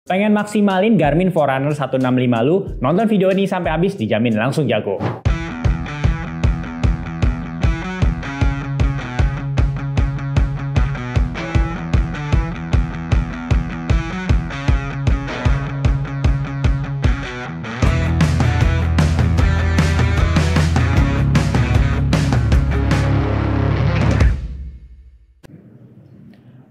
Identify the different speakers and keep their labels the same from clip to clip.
Speaker 1: Pengen maksimalin Garmin Forerunner 165 lu? Nonton video ini sampai habis dijamin langsung jago.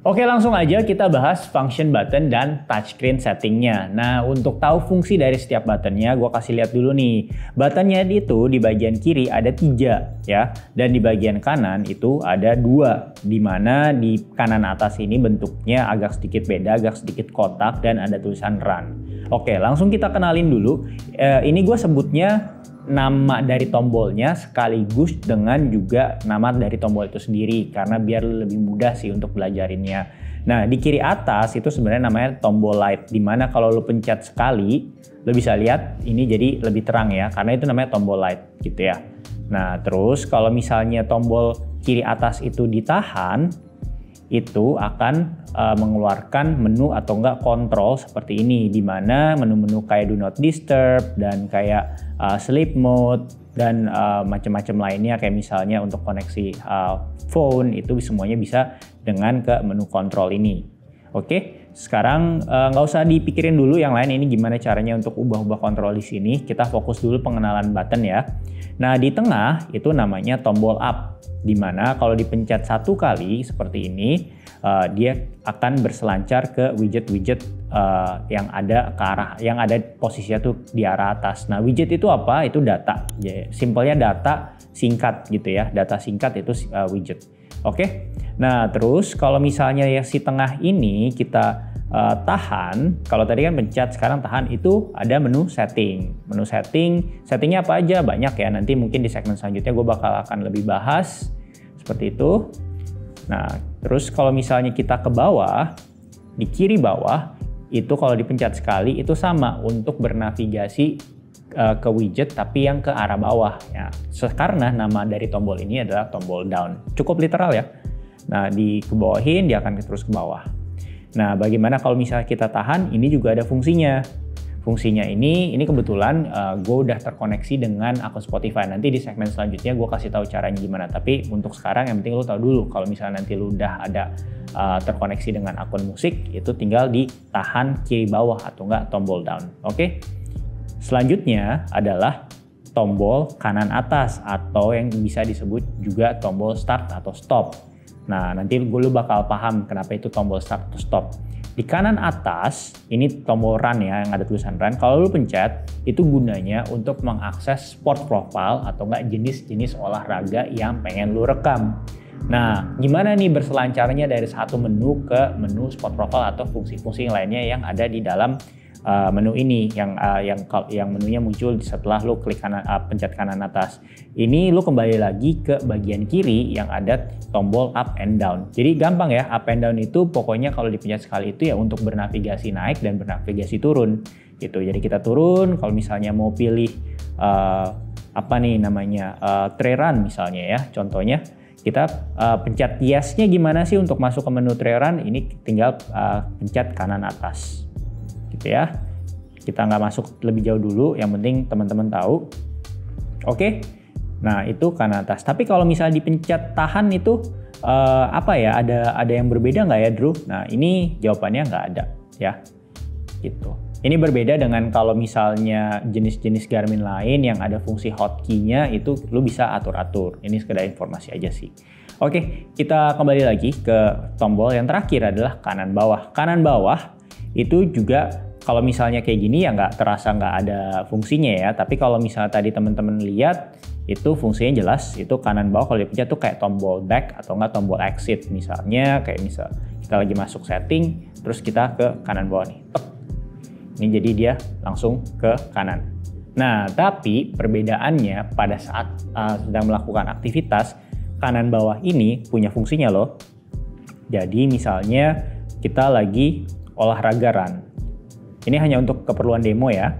Speaker 1: Oke, langsung aja kita bahas function button dan touchscreen settingnya. Nah, untuk tahu fungsi dari setiap buttonnya, gue kasih lihat dulu nih. Buttonnya itu di bagian kiri ada 3 ya, dan di bagian kanan itu ada 2. Dimana di kanan atas ini bentuknya agak sedikit beda, agak sedikit kotak dan ada tulisan run. Oke, langsung kita kenalin dulu. Ini gue sebutnya nama dari tombolnya sekaligus dengan juga nama dari tombol itu sendiri karena biar lebih mudah sih untuk belajarinnya. Nah, di kiri atas itu sebenarnya namanya tombol light, dimana kalau lo pencet sekali lo bisa lihat ini jadi lebih terang ya, karena itu namanya tombol light gitu ya. Nah, terus kalau misalnya tombol kiri atas itu ditahan, itu akan mengeluarkan menu atau enggak kontrol seperti ini, dimana menu-menu kayak do not disturb dan kayak sleep mode dan macam-macam lainnya kayak misalnya untuk koneksi phone itu semuanya bisa dengan ke menu kontrol ini. Oke, sekarang nggak usah dipikirin dulu yang lain, ini gimana caranya untuk ubah-ubah kontrol di sini. Kita fokus dulu pengenalan button ya. Nah, di tengah itu namanya tombol up, dimana kalau dipencet 1 kali seperti ini dia akan berselancar ke widget-widget yang ada ke arah, yang ada posisinya tuh di arah atas. Nah, widget itu apa? Itu data. Simpelnya data singkat gitu ya. Data singkat itu widget. Oke. Nah, terus kalau misalnya yang si tengah ini kita tahan, kalau tadi kan pencet, sekarang tahan, itu ada menu setting. Menu settingnya apa aja? Banyak ya. Nanti mungkin di segmen selanjutnya gue bakal akan lebih bahas seperti itu. Nah, terus kalau misalnya kita ke bawah, di kiri bawah, itu kalau dipencet sekali itu sama untuk bernavigasi ke widget tapi yang ke arah bawah ya. Karena nama dari tombol ini adalah tombol down. Cukup literal ya. Nah, dikebawahin dia akan terus ke bawah. Nah, bagaimana kalau misalnya kita tahan? Ini juga ada fungsinya. Fungsinya ini kebetulan gue udah terkoneksi dengan akun Spotify. Nanti di segmen selanjutnya gue kasih tahu caranya gimana. Tapi untuk sekarang yang penting lo tahu dulu kalau misalnya nanti lo udah ada terkoneksi dengan akun musik, itu tinggal ditahan kiri bawah atau enggak tombol down. Oke. Selanjutnya adalah tombol kanan atas atau yang bisa disebut juga tombol start atau stop. Nah, nanti gue bakal paham kenapa itu tombol start atau stop. Di kanan atas, ini tombol run ya, yang ada tulisan run. Kalau lu pencet, itu gunanya untuk mengakses sport profile atau enggak jenis-jenis olahraga yang pengen lu rekam. Nah, gimana nih berselancarnya dari satu menu ke menu sport profile atau fungsi-fungsi lainnya yang ada di dalam menu ini, yang menunya muncul setelah lu klik kanan, pencet kanan atas. Ini lu kembali lagi ke bagian kiri yang ada tombol up and down. Jadi gampang ya, up and down itu pokoknya kalau dipencet sekali itu ya untuk bernavigasi naik dan bernavigasi turun gitu. Jadi kita turun kalau misalnya mau pilih apa nih namanya trail run misalnya ya, contohnya kita pencet yes-nya gimana sih untuk masuk ke menu trail run, ini tinggal pencet kanan atas gitu ya. Kita nggak masuk lebih jauh dulu, yang penting teman-teman tahu. Oke, nah itu kanan atas. Tapi kalau misalnya dipencet tahan itu apa ya, ada yang berbeda nggak ya Drew? Nah, ini jawabannya nggak ada ya gitu. Ini berbeda dengan kalau misalnya jenis-jenis Garmin lain yang ada fungsi hotkey-nya, itu lu bisa atur-atur. Ini sekedar informasi aja sih. Oke, kita kembali lagi ke tombol yang terakhir adalah kanan bawah. Kanan bawah itu juga kalau misalnya kayak gini ya nggak terasa nggak ada fungsinya ya. Tapi kalau misalnya tadi teman-teman lihat itu fungsinya jelas. Itu kanan bawah kalau dipencet tuh kayak tombol back atau nggak tombol exit. Misalnya kayak misal kita lagi masuk setting, terus kita ke kanan bawah nih. Ini jadi dia langsung ke kanan. Nah, tapi perbedaannya pada saat sedang melakukan aktivitas, kanan bawah ini punya fungsinya loh. Jadi misalnya kita lagi olahraga run. Ini hanya untuk keperluan demo ya.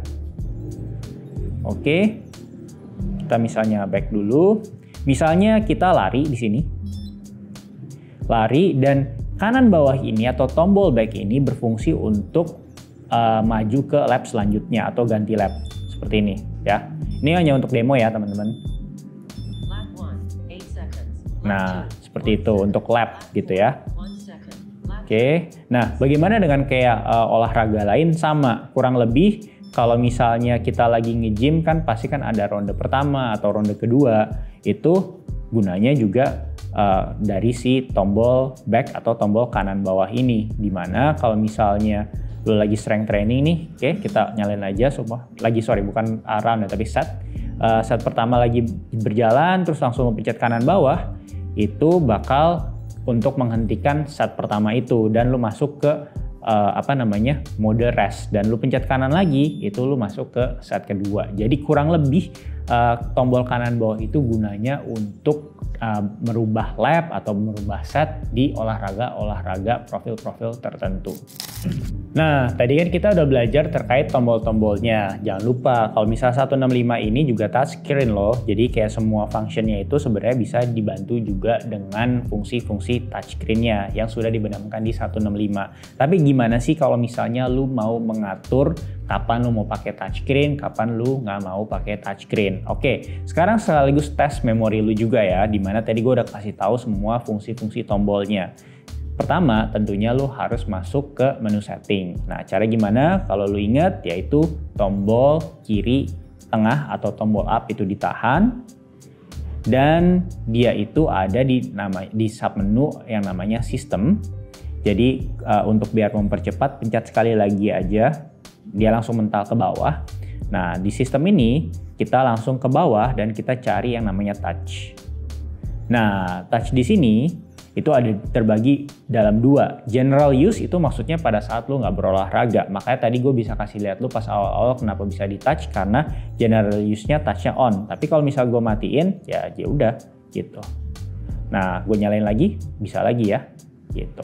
Speaker 1: Oke. Kita misalnya back dulu. Misalnya kita lari di sini. Lari dan kanan bawah ini atau tombol back ini berfungsi untuk maju ke lap selanjutnya atau ganti lap seperti ini ya. Ini hanya untuk demo ya teman-teman. Nah seperti itu untuk lap gitu ya. Oke, nah bagaimana dengan kayak olahraga lain? Sama, kurang lebih kalau misalnya kita lagi nge-gym kan pasti kan ada ronde pertama atau ronde kedua, itu gunanya juga dari si tombol back atau tombol kanan bawah ini. Dimana kalau misalnya lo lagi strength training nih, oke kita nyalain aja semua. Bukan round ya, tapi set. Set pertama lagi berjalan, terus langsung pencet kanan bawah, itu bakal untuk menghentikan set pertama itu dan lu masuk ke mode rest, dan lu pencet kanan lagi itu lu masuk ke set kedua. Jadi kurang lebih tombol kanan bawah itu gunanya untuk merubah lap atau merubah set di olahraga profil tertentu. Nah, tadi kan kita udah belajar terkait tombol-tombolnya. Jangan lupa kalau misalnya 165 ini juga touchscreen loh. Jadi kayak semua functionnya itu sebenarnya bisa dibantu juga dengan fungsi-fungsi touchscreen-nya yang sudah dibenamkan di 165. Tapi gimana sih kalau misalnya lu mau mengatur kapan lu mau pakai touchscreen, kapan lu nggak mau pakai touchscreen? Oke, sekarang sekaligus tes memori lu juga ya, dimana tadi gue udah kasih tahu semua fungsi-fungsi tombolnya. Pertama, tentunya lu harus masuk ke menu setting. Nah, cara gimana? Kalau lu ingat, yaitu tombol kiri tengah atau tombol up itu ditahan, dan dia itu ada di submenu yang namanya sistem. Jadi untuk biar mempercepat, pencet sekali lagi aja, dia langsung mental ke bawah. Nah, di sistem ini kita langsung ke bawah dan kita cari yang namanya touch. Nah, touch di sini itu ada terbagi dalam dua. General use itu maksudnya pada saat lu nggak berolahraga. Makanya tadi gue bisa kasih lihat lu pas awal-awal kenapa bisa di touch, karena general use-nya touch-nya on. Tapi kalau misal gue matiin, ya udah gitu. Nah, gue nyalain lagi, bisa lagi ya gitu.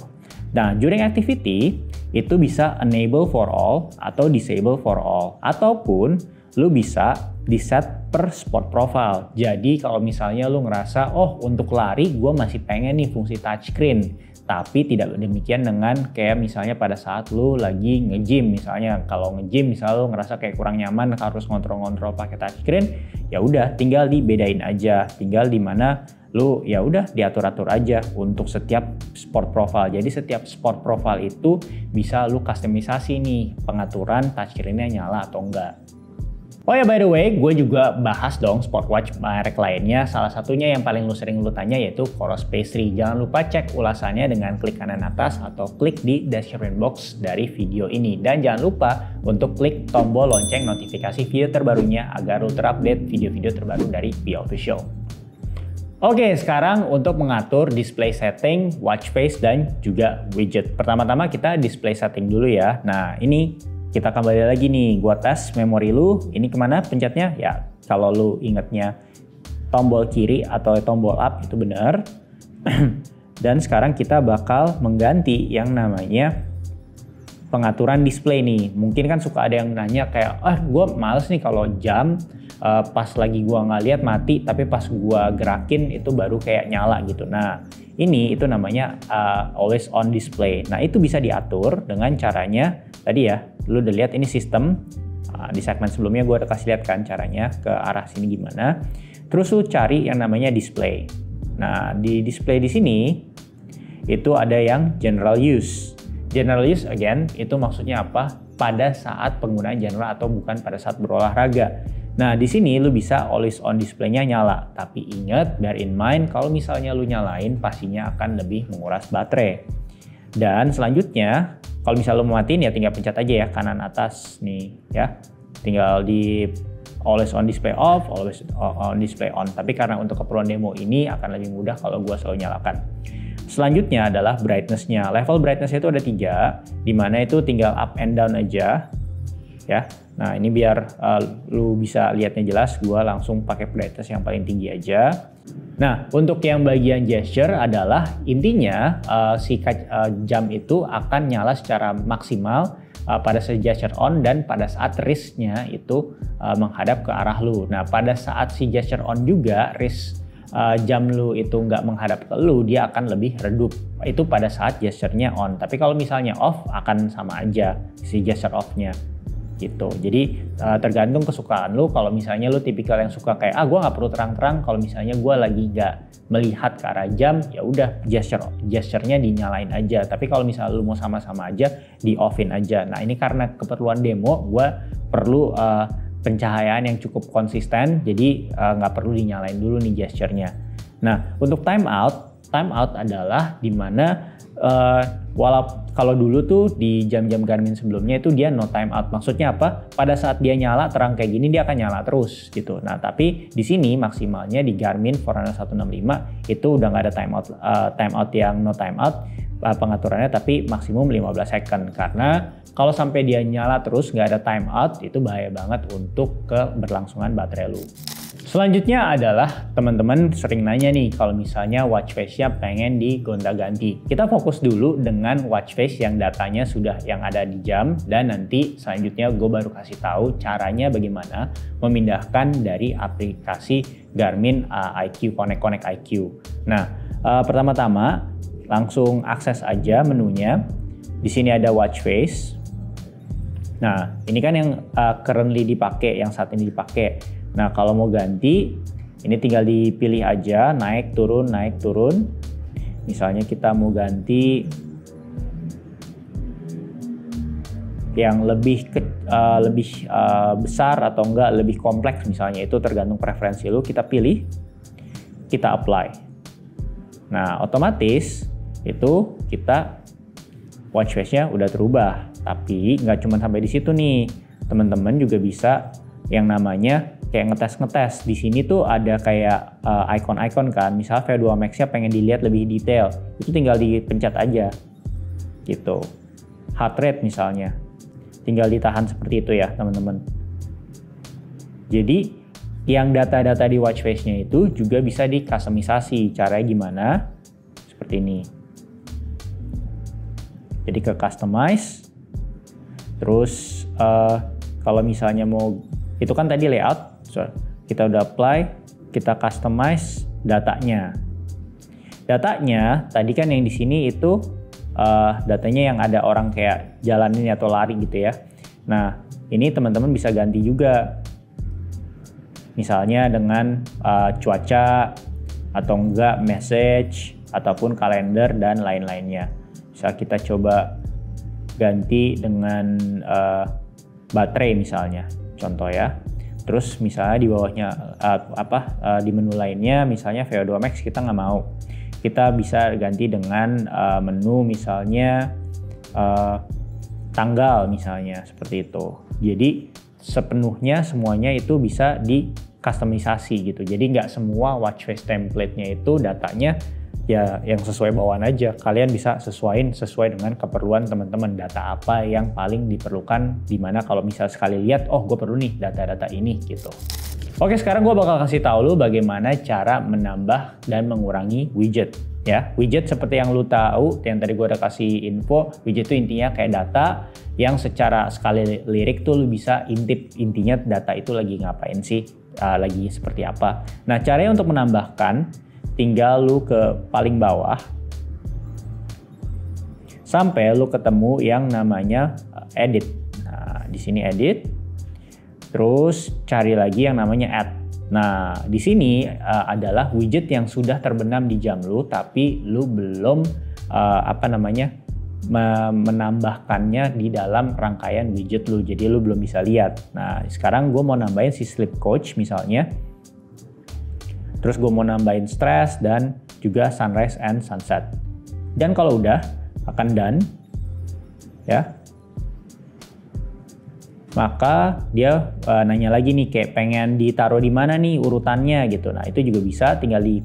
Speaker 1: Nah, during activity itu bisa enable for all atau disable for all, ataupun lu bisa di set per sport profile. Jadi kalau misalnya lu ngerasa, oh untuk lari gue masih pengen nih fungsi touchscreen, tapi tidak demikian dengan kayak misalnya pada saat lu lagi nge-gym. Misalnya kalau nge-gym misalnya lu ngerasa kayak kurang nyaman harus ngontrol-ngontrol pakai touchscreen, ya udah tinggal dibedain aja, tinggal di mana lu ya udah diatur-atur aja untuk setiap sport profile. Jadi setiap sport profile itu bisa lu customisasi nih pengaturan touchscreen-nya nyala atau enggak. Oh ya, by the way, gue juga bahas dong smartwatch merek lainnya. Salah satunya yang paling sering lu tanya yaitu Coros Pace 3. Jangan lupa cek ulasannya dengan klik kanan atas atau klik di description box dari video ini. Dan jangan lupa untuk klik tombol lonceng notifikasi video terbarunya agar lu terupdate video-video terbaru dari Be Official. Oke, sekarang untuk mengatur display setting, watch face, dan juga widget. Pertama-tama kita display setting dulu ya. Nah, ini kita kembali lagi nih, gua tes memori lu, ini kemana pencetnya? Ya, kalau lu ingetnya tombol kiri atau tombol up itu benar. Dan sekarang kita bakal mengganti yang namanya pengaturan display nih. Mungkin kan suka ada yang nanya kayak, gua males nih kalau jam pas lagi gua nggak lihat mati, tapi pas gua gerakin itu baru kayak nyala gitu. Nah, ini itu namanya always on display. Nah, itu bisa diatur dengan caranya tadi ya, lu udah lihat ini sistem. Di segmen sebelumnya gue udah kasih lihat kan caranya ke arah sini gimana. Terus lu cari yang namanya display. Nah, di display di sini itu ada yang general use. General use again itu maksudnya apa? Pada saat penggunaan general atau bukan pada saat berolahraga. Nah, di sini lu bisa always on display-nya nyala. Tapi ingat, bear in mind kalau misalnya lu nyalain pastinya akan lebih menguras baterai. Dan selanjutnya, kalau misalnya lu mau matiin ya tinggal pencet aja ya kanan atas nih ya. Tinggal di always on display off, always on display on. Tapi karena untuk keperluan demo ini akan lebih mudah kalau gua selalu nyalakan. Selanjutnya adalah brightness-nya. Level brightness itu ada 3, dimana itu tinggal up and down aja ya. Nah, ini biar lu bisa lihatnya jelas, gua langsung pakai brightness yang paling tinggi aja. Nah, untuk yang bagian gesture adalah intinya si jam itu akan nyala secara maksimal pada saat gesture on dan pada saat wrist-nya itu menghadap ke arah lu. Nah, pada saat si gesture on juga wrist jam lu itu nggak menghadap ke lu, dia akan lebih redup. Itu pada saat gesture-nya on. Tapi kalau misalnya off, akan sama aja si gesture off-nya gitu. Jadi tergantung kesukaan lu. Kalau misalnya lu tipikal yang suka kayak gue nggak perlu terang-terang, kalau misalnya gue lagi nggak melihat ke arah jam, ya udah gesture-nya dinyalain aja. Tapi kalau misalnya lu mau sama-sama aja, di offin aja. Nah ini karena keperluan demo, gue perlu pencahayaan yang cukup konsisten, jadi nggak perlu dinyalain dulu nih gesture-nya. Nah untuk timeout adalah dimana kalau dulu tuh di jam-jam Garmin sebelumnya itu dia no timeout. Maksudnya apa? Pada saat dia nyala terang kayak gini dia akan nyala terus gitu. Nah tapi di sini maksimalnya di Garmin Forerunner 165 itu udah nggak ada timeout yang no timeout pengaturannya, tapi maksimum 15 second. Karena kalau sampai dia nyala terus nggak ada timeout itu bahaya banget untuk keberlangsungan baterai lu. Selanjutnya adalah teman-teman sering nanya nih kalau misalnya watch face-nya pengen digonta-ganti. Kita fokus dulu dengan watch face yang datanya sudah yang ada di jam, dan nanti selanjutnya gue baru kasih tahu caranya bagaimana memindahkan dari aplikasi Garmin IQ, Connect IQ. Nah, pertama-tama langsung akses aja menunya. Di sini ada watch face. Nah, ini kan yang currently dipakai, yang saat ini dipakai. Nah, kalau mau ganti, ini tinggal dipilih aja, naik, turun, naik, turun. Misalnya kita mau ganti yang lebih besar atau enggak, lebih kompleks misalnya, itu tergantung preferensi lu. Kita pilih, kita apply. Nah, otomatis itu kita watch face-nya udah terubah. Tapi nggak cuma sampai di situ nih, teman-teman juga bisa yang namanya kayak ngetes. Di sini tuh ada kayak icon-icon kan. Misal VO2 Max-nya pengen dilihat lebih detail, itu tinggal dipencet aja gitu. Heart rate misalnya, tinggal ditahan seperti itu ya teman-teman. Jadi yang data-data di watch face-nya itu juga bisa dikustomisasi. Caranya gimana? Seperti ini. Jadi ke customize. Terus kalau misalnya mau, itu kan tadi layout, kita udah apply, kita customize datanya. Datanya tadi kan yang di sini itu datanya yang ada orang kayak jalan ini atau lari gitu ya. Nah ini teman-teman bisa ganti juga, misalnya dengan cuaca atau enggak message ataupun kalender dan lain-lainnya. Bisa kita coba ganti dengan baterai misalnya, contoh ya. Terus misalnya di bawahnya di menu lainnya misalnya VO2 Max kita nggak mau, kita bisa ganti dengan menu misalnya tanggal misalnya, seperti itu. Jadi sepenuhnya semuanya itu bisa di-customisasi gitu. Jadi nggak semua watch face template-nya itu datanya ya yang sesuai bawaan aja. Kalian bisa sesuai dengan keperluan teman-teman, data apa yang paling diperlukan, dimana kalau misal sekali lihat, oh gue perlu nih data-data ini gitu. Oke, sekarang gue bakal kasih tahu lu bagaimana cara menambah dan mengurangi widget ya. Widget seperti yang lu tahu, yang tadi gue udah kasih info, widget itu intinya kayak data yang secara sekali lirik tuh lu bisa intip intinya data itu lagi ngapain sih, lagi seperti apa. Nah caranya untuk menambahkan, tinggal lu ke paling bawah sampai lu ketemu yang namanya edit. Nah, di sini edit. Terus cari lagi yang namanya add. Nah, di sini adalah widget yang sudah terbenam di jam lu tapi lu belum menambahkannya di dalam rangkaian widget lu. Jadi lu belum bisa lihat. Nah, sekarang gue mau nambahin si sleep coach misalnya. Terus gue mau nambahin stress dan juga sunrise and sunset. Dan kalau udah akan done ya, maka dia nanya lagi nih kayak pengen ditaruh di mana nih urutannya gitu. Nah itu juga bisa, tinggal di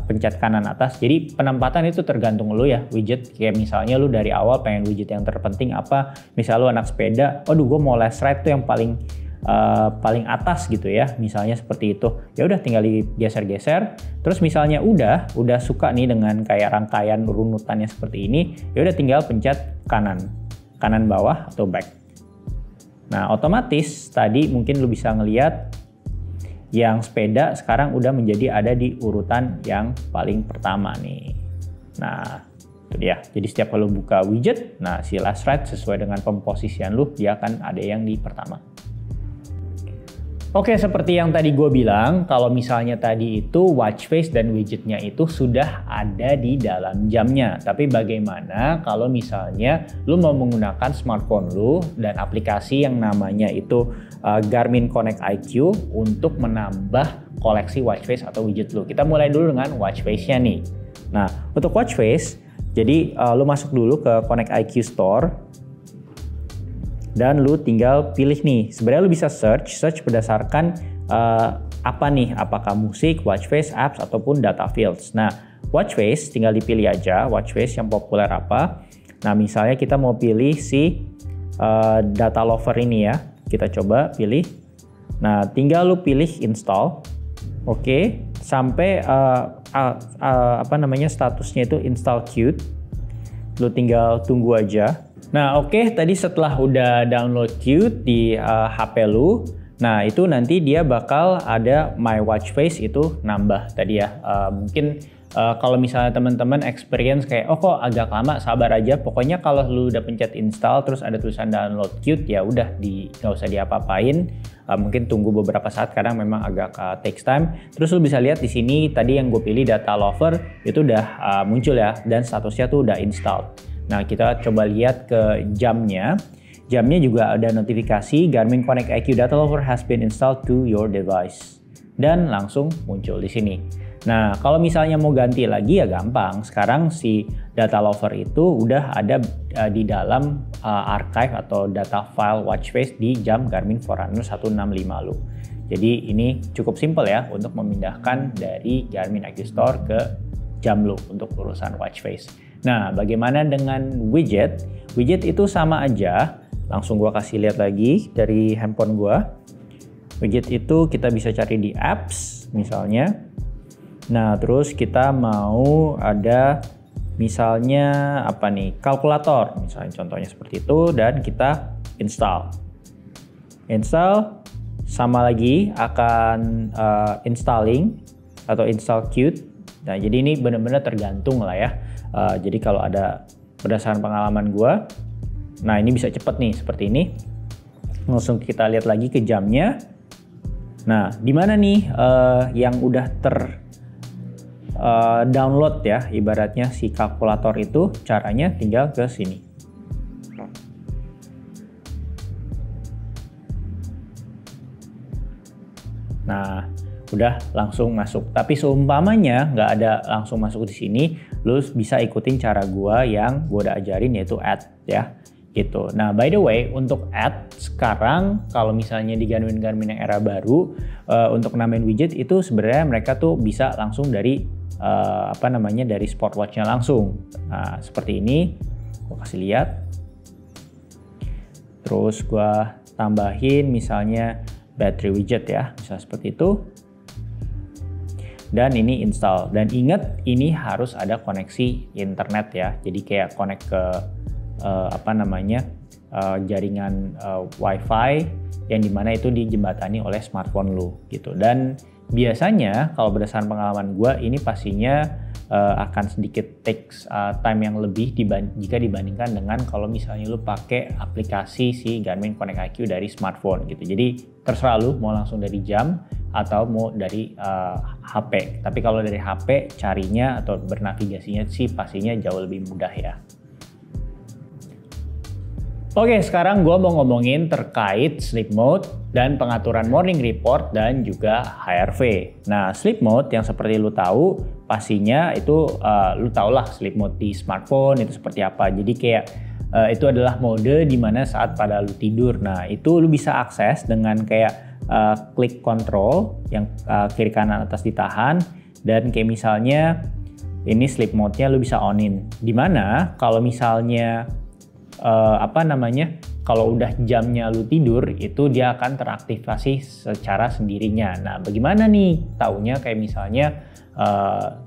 Speaker 1: pencet kanan atas. Jadi penempatan itu tergantung lu ya widget. Kayak misalnya lu dari awal pengen widget yang terpenting apa, misal lu anak sepeda, aduh gue mau last ride tuh yang paling atas gitu ya, misalnya seperti itu. Ya udah tinggal digeser-geser. Terus misalnya udah suka nih dengan kayak rangkaian runutannya seperti ini, ya udah tinggal pencet kanan bawah atau back. Nah, otomatis tadi mungkin lu bisa ngelihat yang sepeda sekarang udah menjadi ada di urutan yang paling pertama nih. Nah, itu dia. Jadi setiap kalau buka widget, nah si last ride sesuai dengan pemposisian lu, dia akan ada yang di pertama. Oke, seperti yang tadi gue bilang, kalau misalnya tadi itu watch face dan widgetnya itu sudah ada di dalam jamnya. Tapi bagaimana kalau misalnya lu mau menggunakan smartphone lu dan aplikasi yang namanya itu Garmin Connect IQ untuk menambah koleksi watch face atau widget lu. Kita mulai dulu dengan watch face-nya nih. Nah, untuk watch face, jadi lu masuk dulu ke Connect IQ Store. Dan lu tinggal pilih nih, sebenarnya lu bisa search berdasarkan apa nih, apakah musik, watch face, apps, ataupun data fields. Nah, watch face tinggal dipilih aja, watch face yang populer apa. Nah, misalnya kita mau pilih si data lover ini ya, kita coba pilih. Nah, tinggal lu pilih install, oke, sampai statusnya itu install queued. Lu tinggal tunggu aja. Nah oke, tadi setelah udah download Qt di HP lu, nah itu nanti dia bakal ada My Watch Face itu nambah tadi ya. Mungkin kalau misalnya teman-teman experience kayak oh kok agak lama, sabar aja. Pokoknya kalau lu udah pencet install terus ada tulisan download Qt ya udah nggak usah diapa-apain. Mungkin tunggu beberapa saat, kadang memang agak takes time. Terus lu bisa lihat di sini tadi yang gue pilih data lover itu udah muncul ya, dan statusnya tuh udah installed. Nah, kita coba lihat ke jamnya. Jamnya juga ada notifikasi Garmin Connect IQ Data Lover has been installed to your device. Dan langsung muncul di sini. Nah, kalau misalnya mau ganti lagi ya gampang. Sekarang si Data Lover itu udah ada di dalam archive atau data file watch face di jam Garmin Forerunner 165 lu. Jadi ini cukup simple ya untuk memindahkan dari Garmin IQ Store ke jam lu untuk urusan watch face. Nah, bagaimana dengan widget? Widget itu sama aja. Langsung gua kasih lihat lagi dari handphone gua. Widget itu kita bisa cari di apps misalnya. Nah, terus kita mau ada misalnya apa nih? Kalkulator. Misalnya contohnya seperti itu, dan kita install. Install sama lagi akan installing atau install Qt. Nah, jadi ini benar-benar tergantung lah ya. Jadi kalau ada berdasarkan pengalaman gue, nah ini bisa cepet nih seperti ini. Langsung kita lihat lagi ke jamnya. Nah, di mana nih yang udah download ya, ibaratnya si kalkulator itu, caranya tinggal ke sini. Nah, udah langsung masuk. Tapi seumpamanya nggak ada langsung masuk di sini, lu bisa ikutin cara gua yang gua udah ajarin, yaitu add ya, gitu. Nah, by the way, untuk add sekarang kalau misalnya di Garmin yang era baru, untuk nambahin widget itu sebenarnya mereka tuh bisa langsung dari dari Sportwatch-nya langsung. Nah, seperti ini, gua kasih lihat. Terus gua tambahin misalnya battery widget ya, bisa seperti itu. Dan ini install, dan ingat ini harus ada koneksi internet ya, jadi kayak connect ke jaringan wifi yang dimana itu dijembatani oleh smartphone lu gitu. Dan biasanya kalau berdasarkan pengalaman gue, ini pastinya akan sedikit takes time yang lebih jika dibandingkan dengan kalau misalnya lu pakai aplikasi si Garmin Connect IQ dari smartphone gitu. Jadi terserah lu mau langsung dari jam atau mau dari HP. Tapi kalau dari HP carinya atau bernavigasinya sih pastinya jauh lebih mudah ya. Oke, sekarang gue mau ngomongin terkait sleep mode dan pengaturan morning report dan juga HRV. Nah, sleep mode yang seperti lu tahu, pastinya itu lu tau lah sleep mode di smartphone itu seperti apa. Jadi kayak itu adalah mode dimana saat pada lu tidur. Nah, itu lu bisa akses dengan kayak klik control yang kiri kanan atas ditahan, dan kayak misalnya ini sleep mode-nya lu bisa on-in. Dimana kalau misalnya kalau udah jamnya lu tidur itu dia akan teraktivasi secara sendirinya. Nah, bagaimana nih taunya kayak misalnya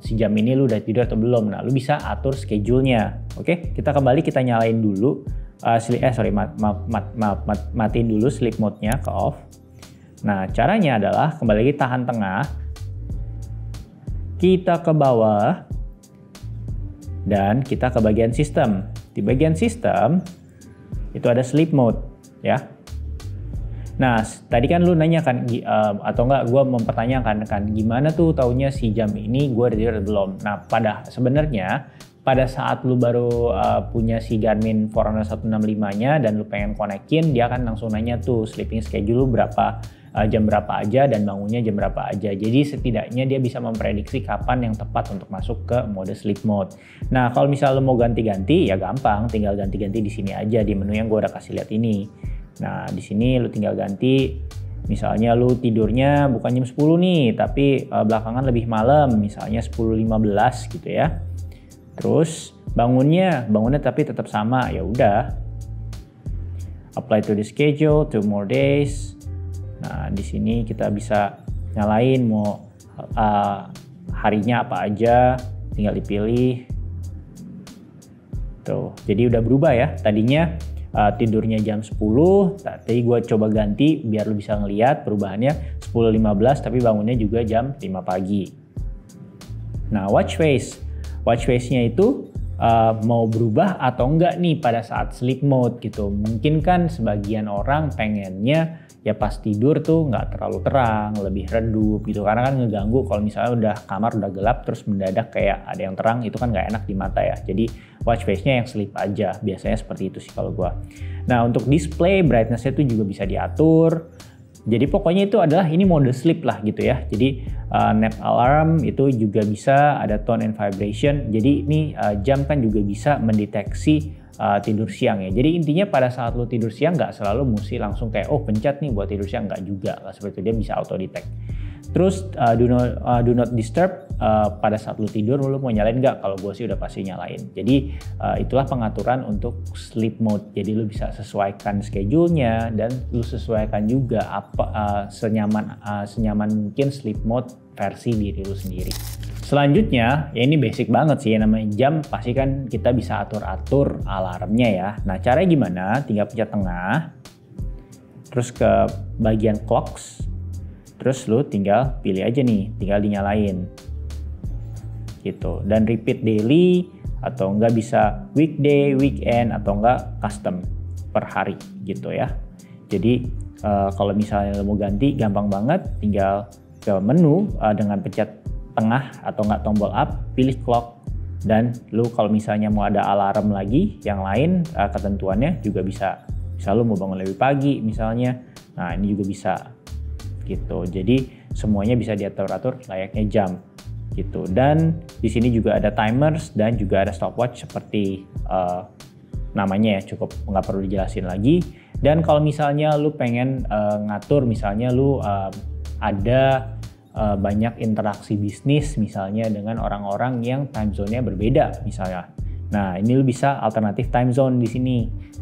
Speaker 1: si jam ini lu udah tidur atau belum? Nah, lu bisa atur schedule-nya. Oke, kita kembali, kita nyalain dulu matiin dulu sleep mode-nya ke off. Nah, caranya adalah kembali lagi tahan tengah, kita ke bawah, dan kita ke bagian sistem. Di bagian sistem, itu ada sleep mode, ya. Nah, tadi kan lu nanya kan, atau enggak gue mempertanyakan kan, gimana tuh taunya si jam ini gue udah tidur atau belum. Nah, sebenarnya pada saat lu baru punya si Garmin Forerunner 165-nya dan lu pengen konekin, dia akan langsung nanya tuh sleeping schedule lu berapa, jam berapa aja dan bangunnya jam berapa aja. Jadi setidaknya dia bisa memprediksi kapan yang tepat untuk masuk ke mode sleep mode. Nah, kalau misalnya lu mau ganti-ganti ya gampang, tinggal ganti-ganti di sini aja di menu yang gue udah kasih lihat ini. Nah, di sini lu tinggal ganti. Misalnya lu tidurnya bukan jam 10 nih, tapi belakangan lebih malam, misalnya 10.15 gitu ya. Terus bangunnya tapi tetap sama, ya udah. Apply to the schedule, 2 more days. Nah, di sini kita bisa nyalain mau harinya apa aja, tinggal dipilih. Tuh, jadi udah berubah ya. Tadinya tidurnya jam 10, tadi gue coba ganti biar lu bisa ngeliat perubahannya 10.15 tapi bangunnya juga jam 5 pagi. Nah, watch face-nya itu mau berubah atau enggak nih pada saat sleep mode gitu. Mungkin kan sebagian orang pengennya ya pas tidur tuh nggak terlalu terang, lebih redup gitu, karena kan ngeganggu kalau misalnya kamar udah gelap terus mendadak kayak ada yang terang, itu kan nggak enak di mata ya. Jadi watch face-nya yang sleep aja, biasanya seperti itu sih kalau gua. Nah, untuk display brightness-nya itu juga bisa diatur. Jadi pokoknya itu adalah ini mode sleep lah gitu ya. Jadi nap alarm itu juga bisa, ada tone and vibration. Jadi ini jam kan juga bisa mendeteksi tidur siang ya. Jadi intinya pada saat lu tidur siang nggak selalu mesti langsung kayak pencet nih buat tidur siang, nggak juga lah, seperti itu, dia bisa auto detect. Terus do not disturb pada saat lu tidur lu mau nyalain nggak? Kalau gue sih udah pasti nyalain. Jadi itulah pengaturan untuk sleep mode. Jadi lu bisa sesuaikan schedule-nya dan lu sesuaikan juga senyaman mungkin sleep mode versi diri lu sendiri. Selanjutnya, ya ini basic banget sih, namanya jam pasti kan kita bisa atur-atur alarmnya ya. Nah, caranya gimana? Tinggal pencet tengah, terus ke bagian clocks, terus lu tinggal pilih aja nih, tinggal dinyalain gitu. Dan repeat daily atau enggak bisa weekday, weekend atau enggak custom per hari gitu ya. Jadi kalau misalnya lu mau ganti gampang banget, tinggal ke menu dengan pencet tengah atau enggak tombol up, pilih clock, dan lu kalau misalnya mau ada alarm lagi yang lain ketentuannya juga bisa. Misal lu mau bangun lebih pagi misalnya, nah ini juga bisa gitu. Jadi semuanya bisa diatur-atur layaknya jam gitu. Dan di sini juga ada timers dan juga ada stopwatch seperti namanya ya, cukup nggak perlu dijelasin lagi. Dan kalau misalnya lu pengen ngatur, misalnya lu ada banyak interaksi bisnis misalnya dengan orang-orang yang time zone-nya berbeda misalnya. Nah, ini lu bisa alternatif time zone di sini.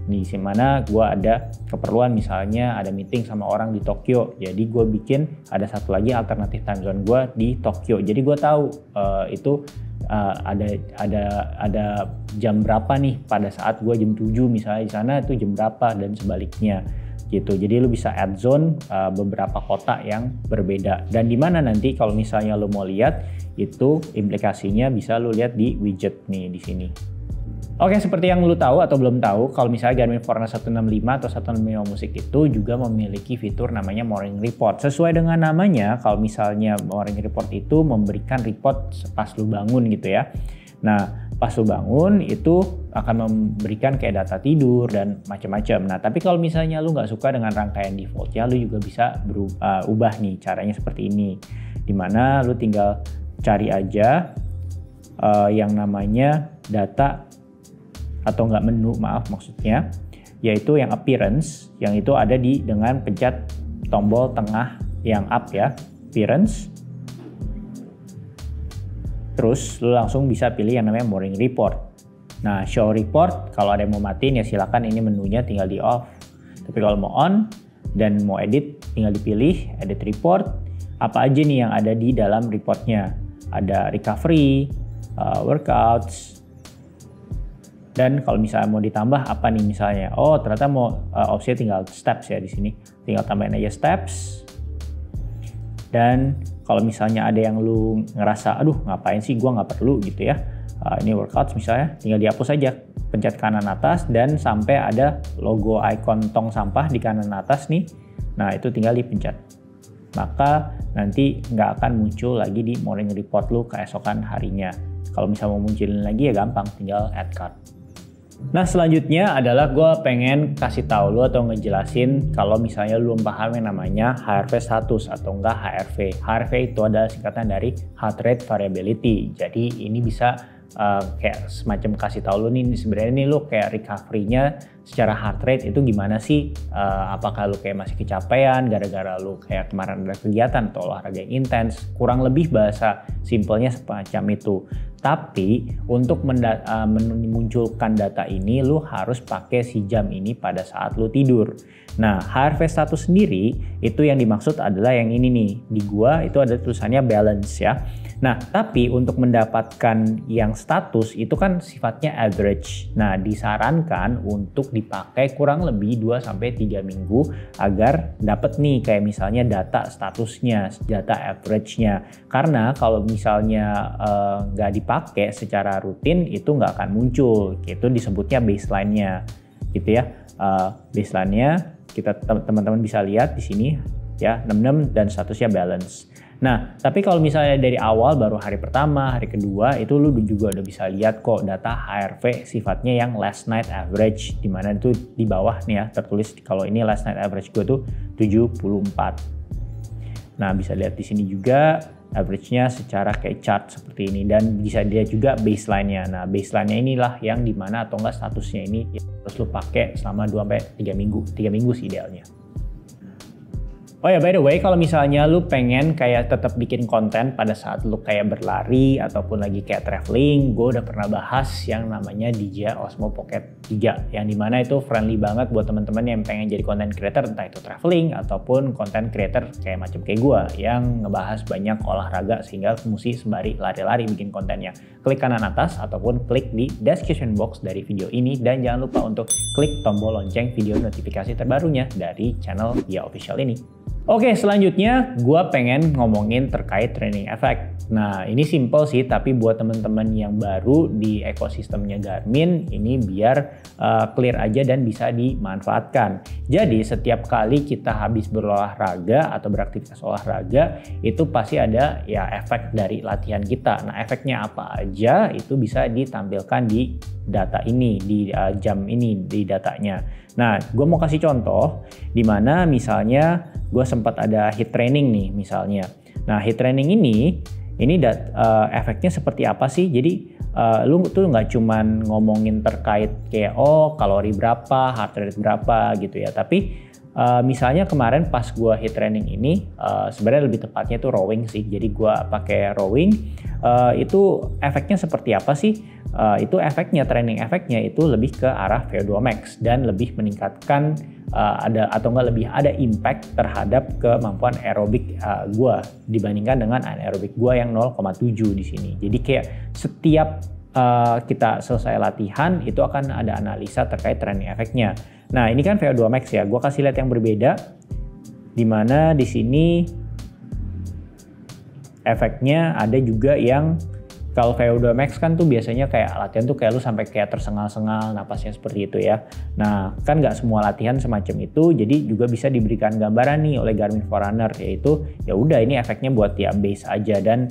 Speaker 1: Di mana gue ada keperluan misalnya ada meeting sama orang di Tokyo. Jadi gue bikin ada satu lagi alternatif time zone gue di Tokyo. Jadi gue tahu itu ada jam berapa nih pada saat gue jam 7 misalnya di sana itu jam berapa dan sebaliknya. Gitu. Jadi lu bisa add zone beberapa kota yang berbeda. Dan di mana nanti kalau misalnya lu mau lihat itu implikasinya bisa lu lihat di widget nih di sini. Oke, seperti yang lu tahu atau belum tahu, kalau misalnya Garmin Forerunner 165 atau 165 Music itu juga memiliki fitur namanya Morning Report. Sesuai dengan namanya, kalau misalnya Morning Report itu memberikan report pas lu bangun gitu ya. Nah, pas lu bangun itu akan memberikan kayak data tidur dan macam-macam. Nah, tapi kalau misalnya lu nggak suka dengan rangkaian defaultnya, lu juga bisa ubah nih caranya seperti ini. Dimana lu tinggal cari aja yang namanya data atau nggak menu, maaf maksudnya, yaitu yang appearance, yang itu ada dengan pencet tombol tengah yang up ya, appearance. Terus lu langsung bisa pilih yang namanya Morning Report. Nah, show report kalau ada yang mau matiin ya silakan, ini menunya tinggal di off. Tapi kalau mau on dan mau edit tinggal dipilih edit report. Apa aja nih yang ada di dalam reportnya? Ada recovery, workouts, dan kalau misalnya mau ditambah apa nih misalnya? Oh, ternyata mau opsinya tinggal steps ya di sini. Tinggal tambahin aja steps. Dan kalau misalnya ada yang lu ngerasa, aduh ngapain sih gua nggak perlu gitu ya. Ini workouts misalnya, tinggal dihapus aja. Pencet kanan atas dan sampai ada logo icon tong sampah di kanan atas nih. Nah itu tinggal dipencet. Maka nanti nggak akan muncul lagi di morning report lu keesokan harinya. Kalau misalnya mau munculin lagi ya gampang, tinggal add cart. Nah selanjutnya adalah gue pengen kasih tahu lu atau ngejelasin kalau misalnya lu belum paham yang namanya HRV status atau enggak HRV. HRV itu adalah singkatan dari Heart Rate Variability. Jadi ini bisa kayak semacam kasih tahu lu nih sebenarnya nih lu kayak recovery-nya secara heart rate itu gimana sih, apakah lu kayak masih kecapean gara-gara lu kayak kemarin ada kegiatan atau olahraga yang intens, kurang lebih bahasa simpelnya semacam itu. Tapi untuk memunculkan data ini lu harus pakai si jam ini pada saat lu tidur. Nah HRV status sendiri itu yang dimaksud adalah yang ini nih, di gua itu ada tulisannya balance ya. Nah, tapi untuk mendapatkan yang status itu kan sifatnya average. Nah, disarankan untuk dipakai kurang lebih 2-3 minggu agar dapat nih kayak misalnya data statusnya, data average-nya. Karena kalau misalnya nggak dipakai secara rutin itu nggak akan muncul. Itu disebutnya baseline-nya gitu ya. Baseline-nya kita teman-teman bisa lihat di sini ya, 66 dan statusnya balance. Nah, tapi kalau misalnya dari awal baru hari pertama, hari kedua itu lu juga udah bisa lihat kok data HRV sifatnya yang last night average, dimana itu di bawah nih ya tertulis kalau ini last night average gue tuh 74. Nah, bisa lihat di sini juga average-nya secara kayak chart seperti ini dan bisa dilihat juga baseline-nya. Nah, baseline-nya inilah yang dimana atau enggak statusnya ini harus lu pakai selama 2-3 minggu. 3 minggu sih idealnya. Oh ya, by the way, kalau misalnya lu pengen kayak tetap bikin konten pada saat lu kayak berlari ataupun lagi kayak traveling, gue udah pernah bahas yang namanya DJI Osmo Pocket 3, yang dimana itu friendly banget buat teman-teman yang pengen jadi content creator, entah itu traveling ataupun content creator kayak macam kayak gue yang ngebahas banyak olahraga sehingga mesti sembari lari-lari bikin kontennya. Klik kanan atas ataupun klik di description box dari video ini dan jangan lupa untuk klik tombol lonceng video notifikasi terbarunya dari channel DJI Official ini. Oke, selanjutnya gue pengen ngomongin terkait training effect. Nah, ini simple sih, tapi buat teman-teman yang baru di ekosistemnya Garmin, ini biar clear aja dan bisa dimanfaatkan. Jadi, setiap kali kita habis berolahraga atau beraktivitas olahraga, itu pasti ada ya efek dari latihan kita. Nah, efeknya apa aja itu bisa ditampilkan di data ini, di jam ini, di datanya. Nah, gue mau kasih contoh di mana misalnya gue sempat ada HIIT training nih misalnya. Nah, HIIT training ini efeknya seperti apa sih? Jadi lu tuh nggak cuman ngomongin terkait kayak kalori berapa, heart rate berapa gitu ya. Tapi misalnya kemarin pas gue HIIT training ini sebenarnya lebih tepatnya itu rowing sih. Jadi gue pakai rowing, itu efeknya seperti apa sih? Itu efeknya, training efeknya itu lebih ke arah VO2 max dan lebih meningkatkan lebih ada impact terhadap kemampuan aerobik gua dibandingkan dengan anaerobik gua yang 0,7 di sini. Jadi kayak setiap kita selesai latihan itu akan ada analisa terkait training efeknya. Nah, ini kan VO2 max ya. Gua kasih lihat yang berbeda di mana di sini efeknya ada juga yang kalau VO2 max kan tuh biasanya kayak latihan tuh kayak lu sampai kayak tersengal-sengal napasnya seperti itu ya. Nah, kan nggak semua latihan semacam itu, jadi juga bisa diberikan gambaran nih oleh Garmin Forerunner, yaitu ya udah ini efeknya buat ya base aja dan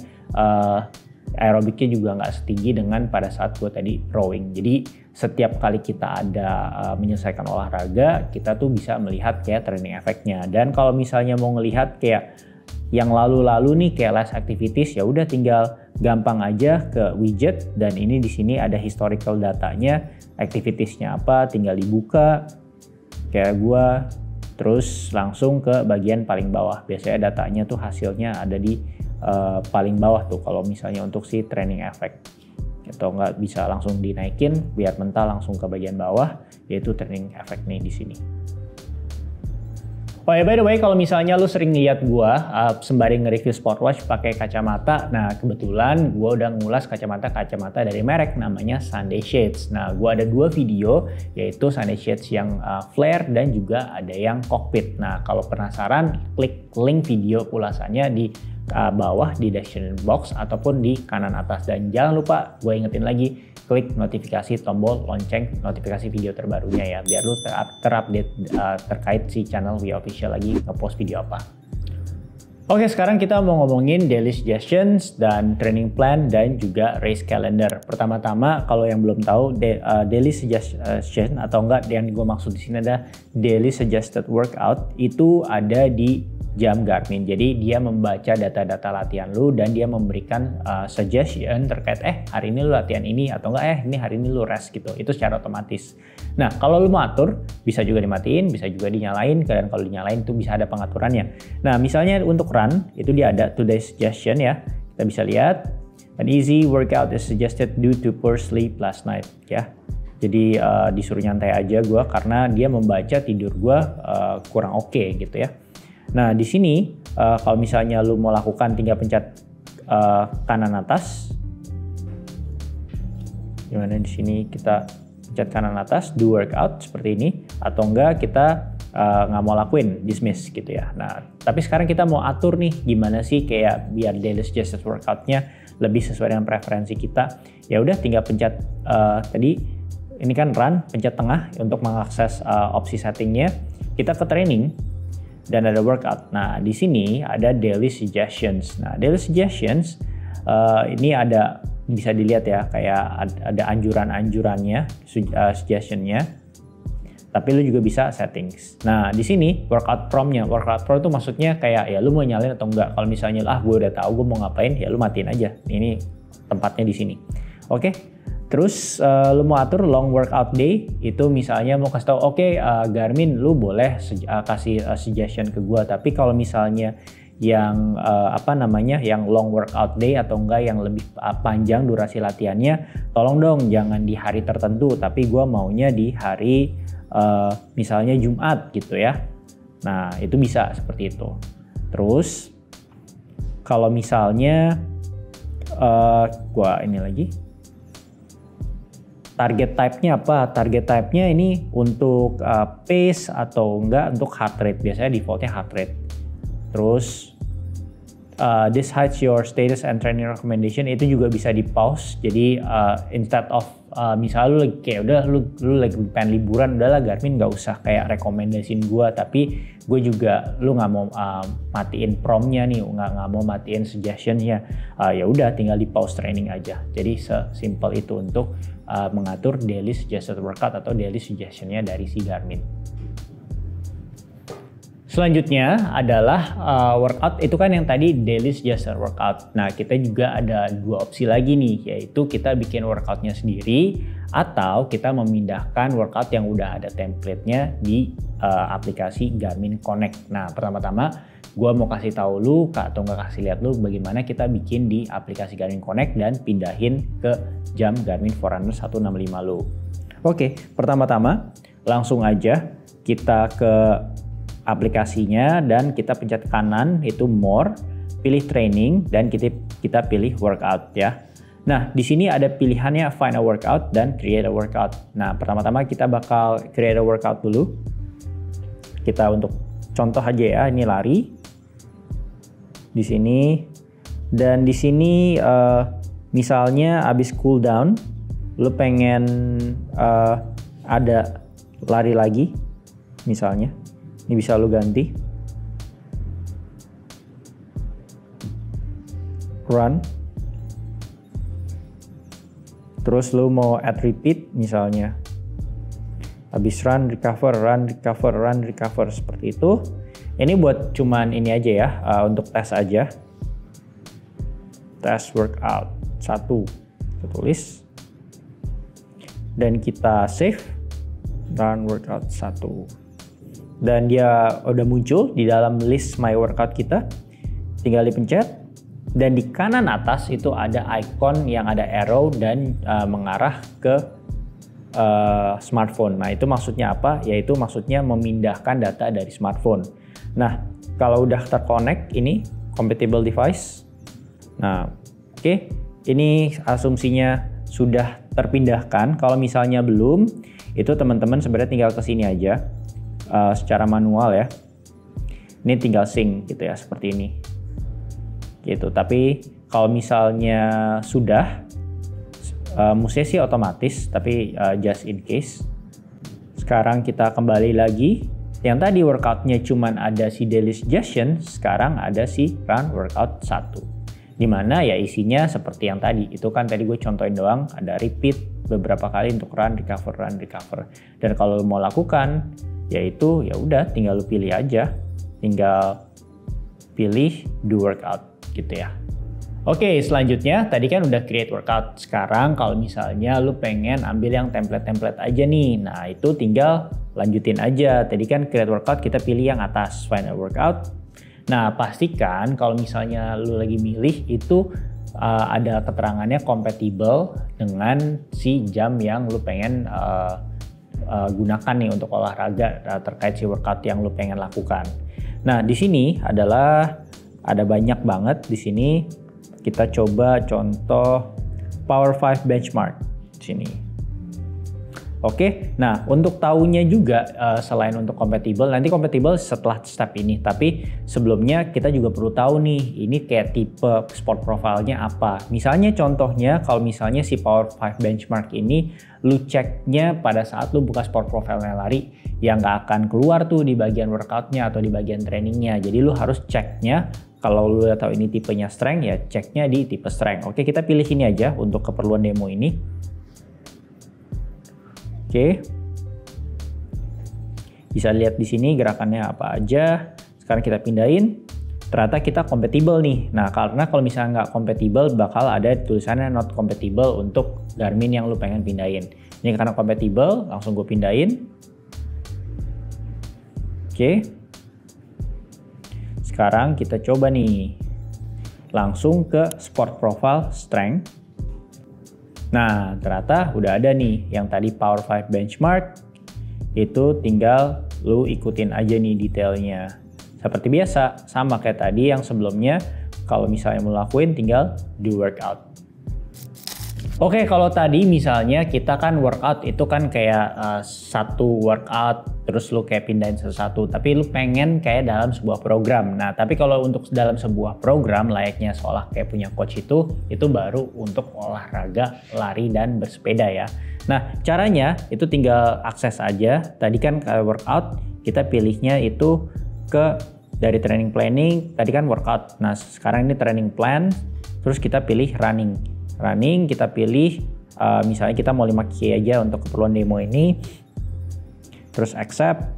Speaker 1: aerobiknya juga nggak setinggi dengan pada saat gue tadi rowing. Jadi setiap kali kita ada menyelesaikan olahraga, kita tuh bisa melihat kayak training efeknya. Dan kalau misalnya mau ngelihat kayak yang lalu-lalu nih kayak last activities, ya udah tinggal gampang aja ke widget dan ini di sini ada historical datanya, activitiesnya apa, tinggal dibuka kayak gua, terus langsung ke bagian paling bawah. Biasanya datanya tuh hasilnya ada di paling bawah tuh kalau misalnya untuk si training effect. Atau nggak bisa langsung dinaikin biar mental langsung ke bagian bawah, yaitu training effect nih di sini. Oh ya, by the way, kalau misalnya lu sering lihat gua sembari nge-review smartwatch pakai kacamata, nah kebetulan gua udah ngulas kacamata dari merek namanya Sunday Shades. Nah, gua ada 2 video, yaitu Sunday Shades yang flare dan juga ada yang cockpit. Nah, kalau penasaran, klik link video ulasannya di bawah di description box ataupun di kanan atas. Dan jangan lupa gue ingetin lagi, klik notifikasi tombol lonceng notifikasi video terbarunya ya, biar lu terupdate terkait si channel We Official lagi ngepost video apa. Oke, sekarang kita mau ngomongin daily suggestions dan training plan dan juga race calendar. Pertama-tama, kalau yang belum tahu, daily suggestion atau enggak yang gue maksud di sini ada daily suggested workout, itu ada di jam Garmin. Jadi dia membaca data-data latihan lu dan dia memberikan suggestion terkait hari ini lu latihan ini atau enggak ini hari ini lu rest gitu. Itu secara otomatis. Nah, kalau lu mau atur bisa juga dimatiin, bisa juga dinyalain, dan kalau dinyalain itu bisa ada pengaturannya. Nah, misalnya untuk run itu dia ada today suggestion ya. Kita bisa lihat an easy workout is suggested due to poor sleep last night ya. Jadi disuruh nyantai aja gua karena dia membaca tidur gua kurang oke gitu ya. Nah, di sini kalau misalnya lu mau lakukan tinggal pencet kanan atas. Gimana di sini kita pencet kanan atas do workout seperti ini, atau enggak kita nggak mau lakuin dismiss gitu ya. Nah, tapi sekarang kita mau atur nih gimana sih kayak biar daily suggested workoutnya lebih sesuai dengan preferensi kita. Ya udah tinggal pencet tadi ini kan run, pencet tengah untuk mengakses opsi settingnya. Kita ke training dan ada workout. Nah, di sini ada daily suggestions. Nah, daily suggestions ini ada bisa dilihat ya, kayak ada anjuran-anjurannya, suggestionnya. Tapi lu juga bisa settings. Nah, di sini workout prompt-nya. Workout prompt itu maksudnya kayak ya lu mau nyalain atau enggak. Kalau misalnya gue udah tahu gue mau ngapain, ya lu matiin aja. Ini tempatnya di sini. Oke. Terus lu mau atur long workout day, itu misalnya mau kasih tahu Garmin lu boleh kasih suggestion ke gua, tapi kalau misalnya yang yang long workout day atau enggak yang lebih panjang durasi latihannya, tolong dong jangan di hari tertentu, tapi gua maunya di hari misalnya Jumat gitu ya. Nah, itu bisa seperti itu. Terus kalau misalnya gua ini lagi target type-nya apa? Target type-nya ini untuk pace atau enggak untuk heart rate. Biasanya defaultnya heart rate. Terus this hides your status and training recommendation, itu juga bisa di pause. Jadi instead of misalnya lu kayak udah lu lagi pengen liburan, udahlah Garmin nggak usah kayak rekomendasiin gua, tapi gue juga lu nggak mau matiin prompt-nya nih, nggak mau matiin suggestion-nya, ya udah tinggal di pause training aja. Jadi sesimpel itu untuk mengatur daily suggested workout atau daily suggestion-nya dari si Garmin. Selanjutnya adalah workout, itu kan yang tadi daily suggested workout. Nah, kita juga ada 2 opsi lagi nih, yaitu kita bikin workoutnya sendiri atau kita memindahkan workout yang udah ada template-nya di aplikasi Garmin Connect. Nah, pertama-tama gue mau kasih tahu lu atau nggak kasih lihat lu bagaimana kita bikin di aplikasi Garmin Connect dan pindahin ke jam Garmin Forerunner 165 lu. Oke, pertama-tama langsung aja kita ke aplikasinya dan kita pencet kanan itu more, pilih training dan kita pilih workout ya. Nah, di sini ada pilihannya find a workout dan create a workout. Nah, pertama-tama kita bakal create a workout dulu. Kita untuk contoh aja ya, ini lari di sini, dan di sini misalnya abis cool down lu pengen ada lari lagi misalnya. Ini bisa lu ganti run, terus lu mau add repeat misalnya habis run recover seperti itu. Ini buat cuman ini aja ya, untuk tes aja, tes workout 1 kita tulis dan kita save run workout 1. Dan dia udah muncul di dalam list my workout kita, tinggal dipencet dan di kanan atas itu ada icon yang ada arrow dan mengarah ke smartphone. Nah, itu maksudnya apa? Yaitu maksudnya memindahkan data dari smartphone. Nah, kalau udah terconnect ini compatible device. Nah, oke. Ini asumsinya sudah terpindahkan. Kalau misalnya belum, itu teman-teman sebenarnya tinggal ke sini aja secara manual ya. Ini tinggal sync gitu ya, seperti ini. Gitu. Tapi kalau misalnya sudah, mestinya sih otomatis, tapi just in case. Sekarang kita kembali lagi. Yang tadi workoutnya cuman ada si daily suggestion, sekarang ada si run workout 1. Dimana ya isinya seperti yang tadi. Itu kan tadi gue contohin doang, ada repeat beberapa kali untuk run, recover. Dan kalau mau lakukan, yaitu ya udah tinggal lu pilih aja. Tinggal pilih do workout gitu ya. Oke, selanjutnya tadi kan udah create workout. Sekarang kalau misalnya lu pengen ambil yang template-template aja nih. Nah, itu tinggal lanjutin aja. Tadi kan create workout kita pilih yang atas, final workout. Nah, pastikan kalau misalnya lu lagi milih itu ada keterangannya compatible dengan si jam yang lu pengen gunakan nih untuk olahraga terkait si workout yang lu pengen lakukan. Nah, di sini adalah ada banyak banget di sini. Kita coba contoh Power 5 benchmark di sini. Oke, nah untuk tahunya juga selain untuk compatible, nanti compatible setelah step ini. Tapi sebelumnya kita juga perlu tahu nih, ini kayak tipe sport profile-nya apa. Misalnya contohnya, kalau misalnya si Power 5 benchmark ini, lu ceknya pada saat lu buka sport profile-nya lari, yang nggak akan keluar tuh di bagian workout-nya atau di bagian trainingnya. Jadi lu harus ceknya, kalau lu udah tahu ini tipenya strength, ya ceknya di tipe strength. Oke, kita pilih ini aja untuk keperluan demo ini. Oke, bisa lihat di sini gerakannya apa aja. Sekarang kita pindahin. Ternyata kita compatible nih. Nah, karena kalau misalnya nggak compatible, bakal ada tulisannya not compatible untuk Garmin yang lu pengen pindahin. Ini karena compatible, langsung gue pindahin. Oke. Sekarang kita coba nih. Langsung ke Sport Profile Strength. Nah, ternyata udah ada nih yang tadi Power 5 benchmark. Itu tinggal lu ikutin aja nih detailnya. Seperti biasa, sama kayak tadi yang sebelumnya. Kalau misalnya mau lakuin, tinggal do workout. Oke, kalau tadi misalnya kita kan workout itu kan kayak satu workout terus lu kayak pindahin satu-satu, tapi lu pengen kayak dalam sebuah program. Nah, tapi kalau untuk dalam sebuah program layaknya seolah kayak punya coach itu baru untuk olahraga lari dan bersepeda ya. Nah, caranya itu tinggal akses aja. Tadi kan workout kita pilihnya itu dari training planning, tadi kan workout. Nah, sekarang ini training plan, terus kita pilih running. Running kita pilih misalnya kita mau 5K aja untuk keperluan demo ini, terus accept,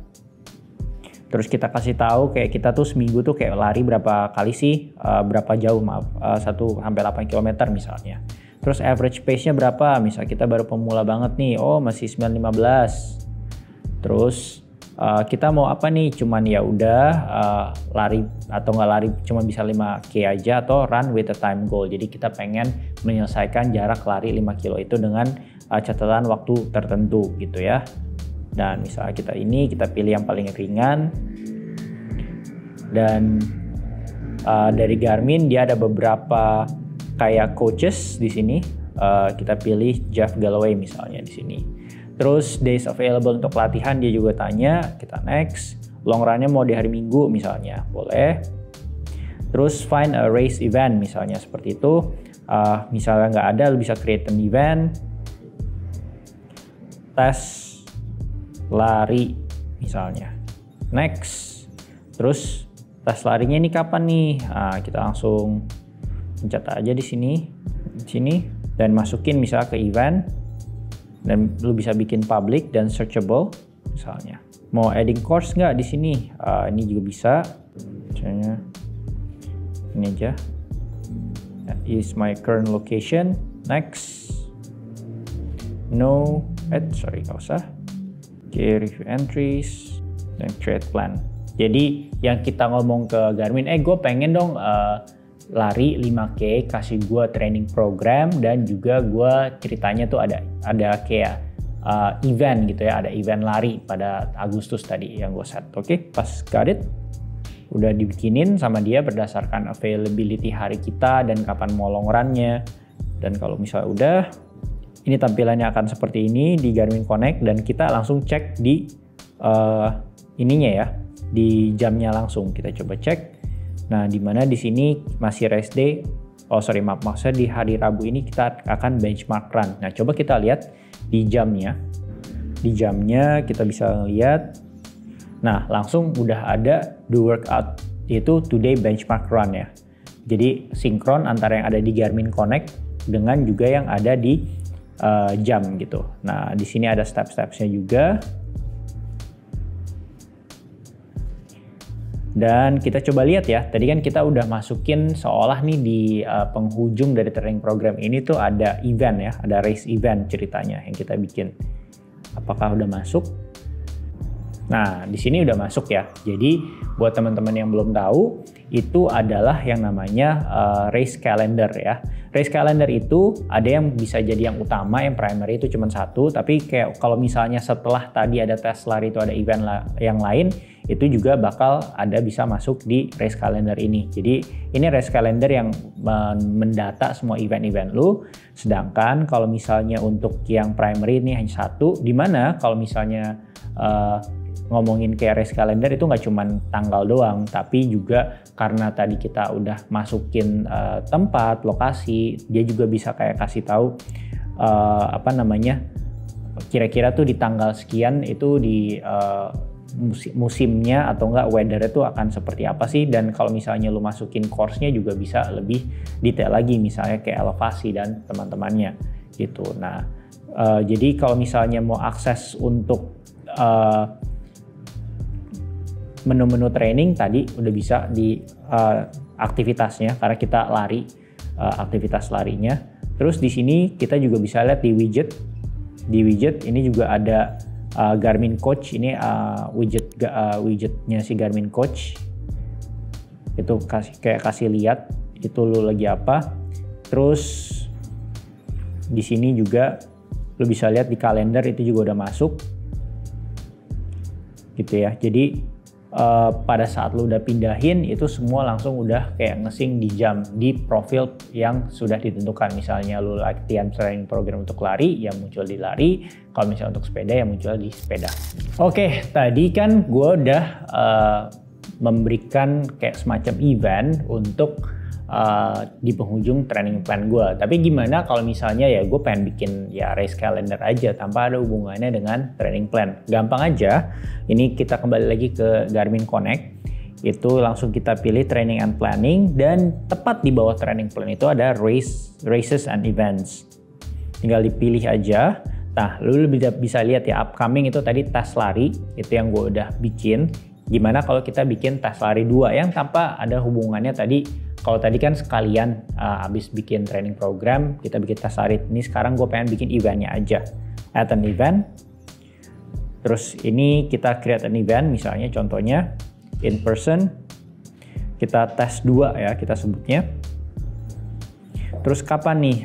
Speaker 1: terus kita kasih tahu kayak kita tuh seminggu tuh kayak lari berapa kali sih, berapa jauh 1 sampai 8 km misalnya. Terus average pace-nya berapa, misal kita baru pemula banget nih, masih 9:15. Terus kita mau apa nih, cuman ya udah lari atau nggak lari cuma bisa 5K aja atau run with a time goal. Jadi kita pengen menyelesaikan jarak lari 5 kilo itu dengan catatan waktu tertentu gitu ya. Dan misalnya kita pilih yang paling ringan. Dan dari Garmin dia ada beberapa kayak coaches di sini. Kita pilih Jeff Galloway misalnya di sini. Terus days available untuk latihan dia juga tanya, kita next. Long run-nya mau di hari Minggu misalnya, boleh. Terus find a race event misalnya seperti itu. Misalnya nggak ada, lu bisa create an event. Tes lari misalnya. Next. Terus tes larinya ini kapan nih? Kita langsung pencet aja di sini dan masukin misalnya ke event. Dan lu bisa bikin public dan searchable misalnya. Mau adding course nggak di sini? Ini juga bisa. Misalnya ini aja. That is my current location. Next. No. Nggak usah. Okay, review entries dan create plan. Jadi yang kita ngomong ke Garmin, gue pengen dong lari 5K, kasih gue training program dan juga gue ceritanya tuh ada kayak event gitu ya, ada event lari pada Agustus tadi yang gue set. Oke, pas got it. udah dibikinin sama dia berdasarkan availability hari kita dan kapan mau long run-nya. Dan kalau misalnya udah, ini tampilannya akan seperti ini di Garmin Connect, dan kita langsung cek di ininya ya, di jamnya langsung kita coba cek. Nah, dimana di sini masih rest day. Maksudnya di hari Rabu ini kita akan benchmark run. Nah, coba kita lihat di jamnya. Di jamnya kita bisa lihat, nah langsung udah ada the workout, yaitu today benchmark run ya. Jadi sinkron antara yang ada di Garmin Connect dengan juga yang ada di jam gitu. Nah, di sini ada step-stepsnya juga. Dan kita coba lihat ya, tadi kan kita udah masukin seolah nih di penghujung dari training program ini tuh ada event ya, ada race event ceritanya yang kita bikin. Apakah udah masuk? Nah, di sini udah masuk ya. Jadi buat teman-teman yang belum tahu, itu adalah yang namanya race calendar ya. Race calendar itu ada yang bisa jadi yang utama, yang primary itu cuma satu, tapi kayak kalau misalnya setelah tadi ada tes lari itu ada event yang lain, itu juga bakal ada bisa masuk di race calendar ini. Jadi ini race calendar yang mendata semua event-event lu. Sedangkan kalau misalnya untuk yang primary ini hanya satu, dimana kalau misalnya ngomongin kayak race calendar itu nggak cuma tanggal doang, tapi juga karena tadi kita udah masukin tempat, lokasi, dia juga bisa kayak kasih tahu kira-kira tuh di tanggal sekian itu di musimnya atau enggak weather itu akan seperti apa sih, dan kalau misalnya lu masukin course-nya juga bisa lebih detail lagi, misalnya kayak elevasi dan teman-temannya gitu. Nah, jadi kalau misalnya mau akses untuk menu-menu training tadi udah bisa di aktivitasnya karena kita lari, aktivitas larinya. Terus di sini kita juga bisa lihat di widget. Di widget ini juga ada Garmin Coach, ini widgetnya si Garmin Coach. Itu kasih lihat itu lu lagi apa. Terus di sini juga lu bisa lihat di kalender itu juga udah masuk. Gitu ya. Jadi pada saat lu udah pindahin itu semua langsung udah kayak nge-sync di jam, di profil yang sudah ditentukan. Misalnya lu latihan training program untuk lari, ya muncul di lari. Kalau misalnya untuk sepeda, ya muncul di sepeda. Oke, tadi kan gue udah memberikan kayak semacam event untuk di penghujung training plan gue. Tapi gimana kalau misalnya ya gue pengen bikin ya race calendar aja tanpa ada hubungannya dengan training plan? Gampang aja. Ini kita kembali lagi ke Garmin Connect. Itu langsung kita pilih training and planning, dan tepat di bawah training plan itu ada races and events. Tinggal dipilih aja. Nah, lu bisa lihat ya upcoming itu tadi tes lari, itu yang gue udah bikin. Gimana kalau kita bikin tes lari 2 yang tanpa ada hubungannya tadi? Kalau tadi kan sekalian abis bikin training program, kita bikin tes lari. Ini sekarang gue pengen bikin eventnya aja. Add an event. Terus ini kita create an event, misalnya contohnya in person. Kita tes 2 ya, kita sebutnya. Terus kapan nih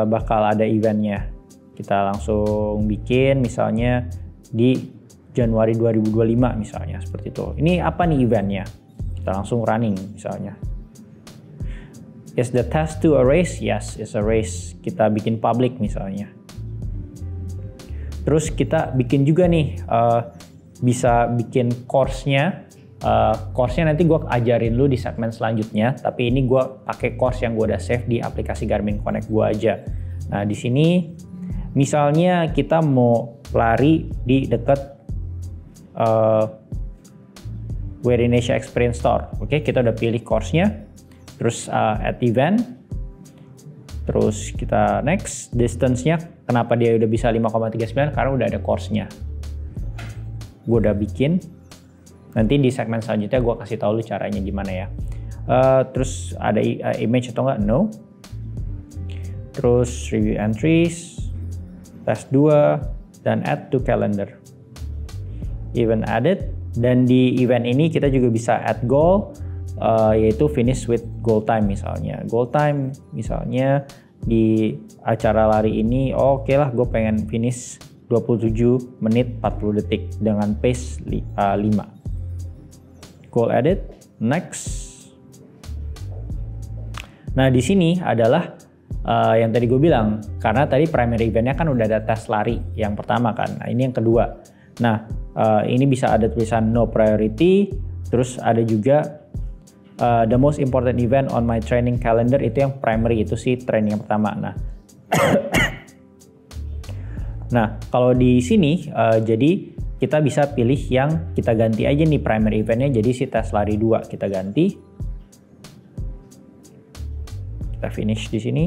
Speaker 1: bakal ada eventnya? Kita langsung bikin misalnya di Januari 2025 misalnya, seperti itu. Ini apa nih eventnya? Kita langsung running misalnya. Is the test to a race? Yes, it's a race. Kita bikin public misalnya. Terus kita bikin juga nih, bisa bikin course-nya. Course-nya nanti gue ajarin lu di segmen selanjutnya. Tapi ini gue pakai course yang gue udah save di aplikasi Garmin Connect gue aja. Nah, di sini misalnya kita mau lari di dekat Werinesia Experience Store. Oke, kita udah pilih course-nya. Terus add event, terus kita next. Distance-nya, kenapa dia udah bisa 5,39? Karena udah ada course-nya. Gue udah bikin. Nanti di segmen selanjutnya gue kasih tahu lu caranya gimana ya. Terus ada image atau enggak? No. Terus review entries, tes 2, dan add to calendar. Event added, dan di event ini kita juga bisa add goal, yaitu finish with goal time misalnya. Goal time misalnya di acara lari ini, oke lah gue pengen finish 27 menit 40 detik dengan pace 5. Goal edit, next. Nah di sini adalah yang tadi gue bilang, karena tadi primary eventnya kan udah ada tes lari yang pertama kan. Nah ini yang kedua. Nah ini bisa ada tulisan no priority, terus ada juga the most important event on my training calendar, itu yang primary, itu sih training yang pertama. Nah kalau di sini jadi kita bisa pilih yang kita ganti aja nih primary eventnya, jadi si tes lari 2 kita ganti. Kita finish di sini.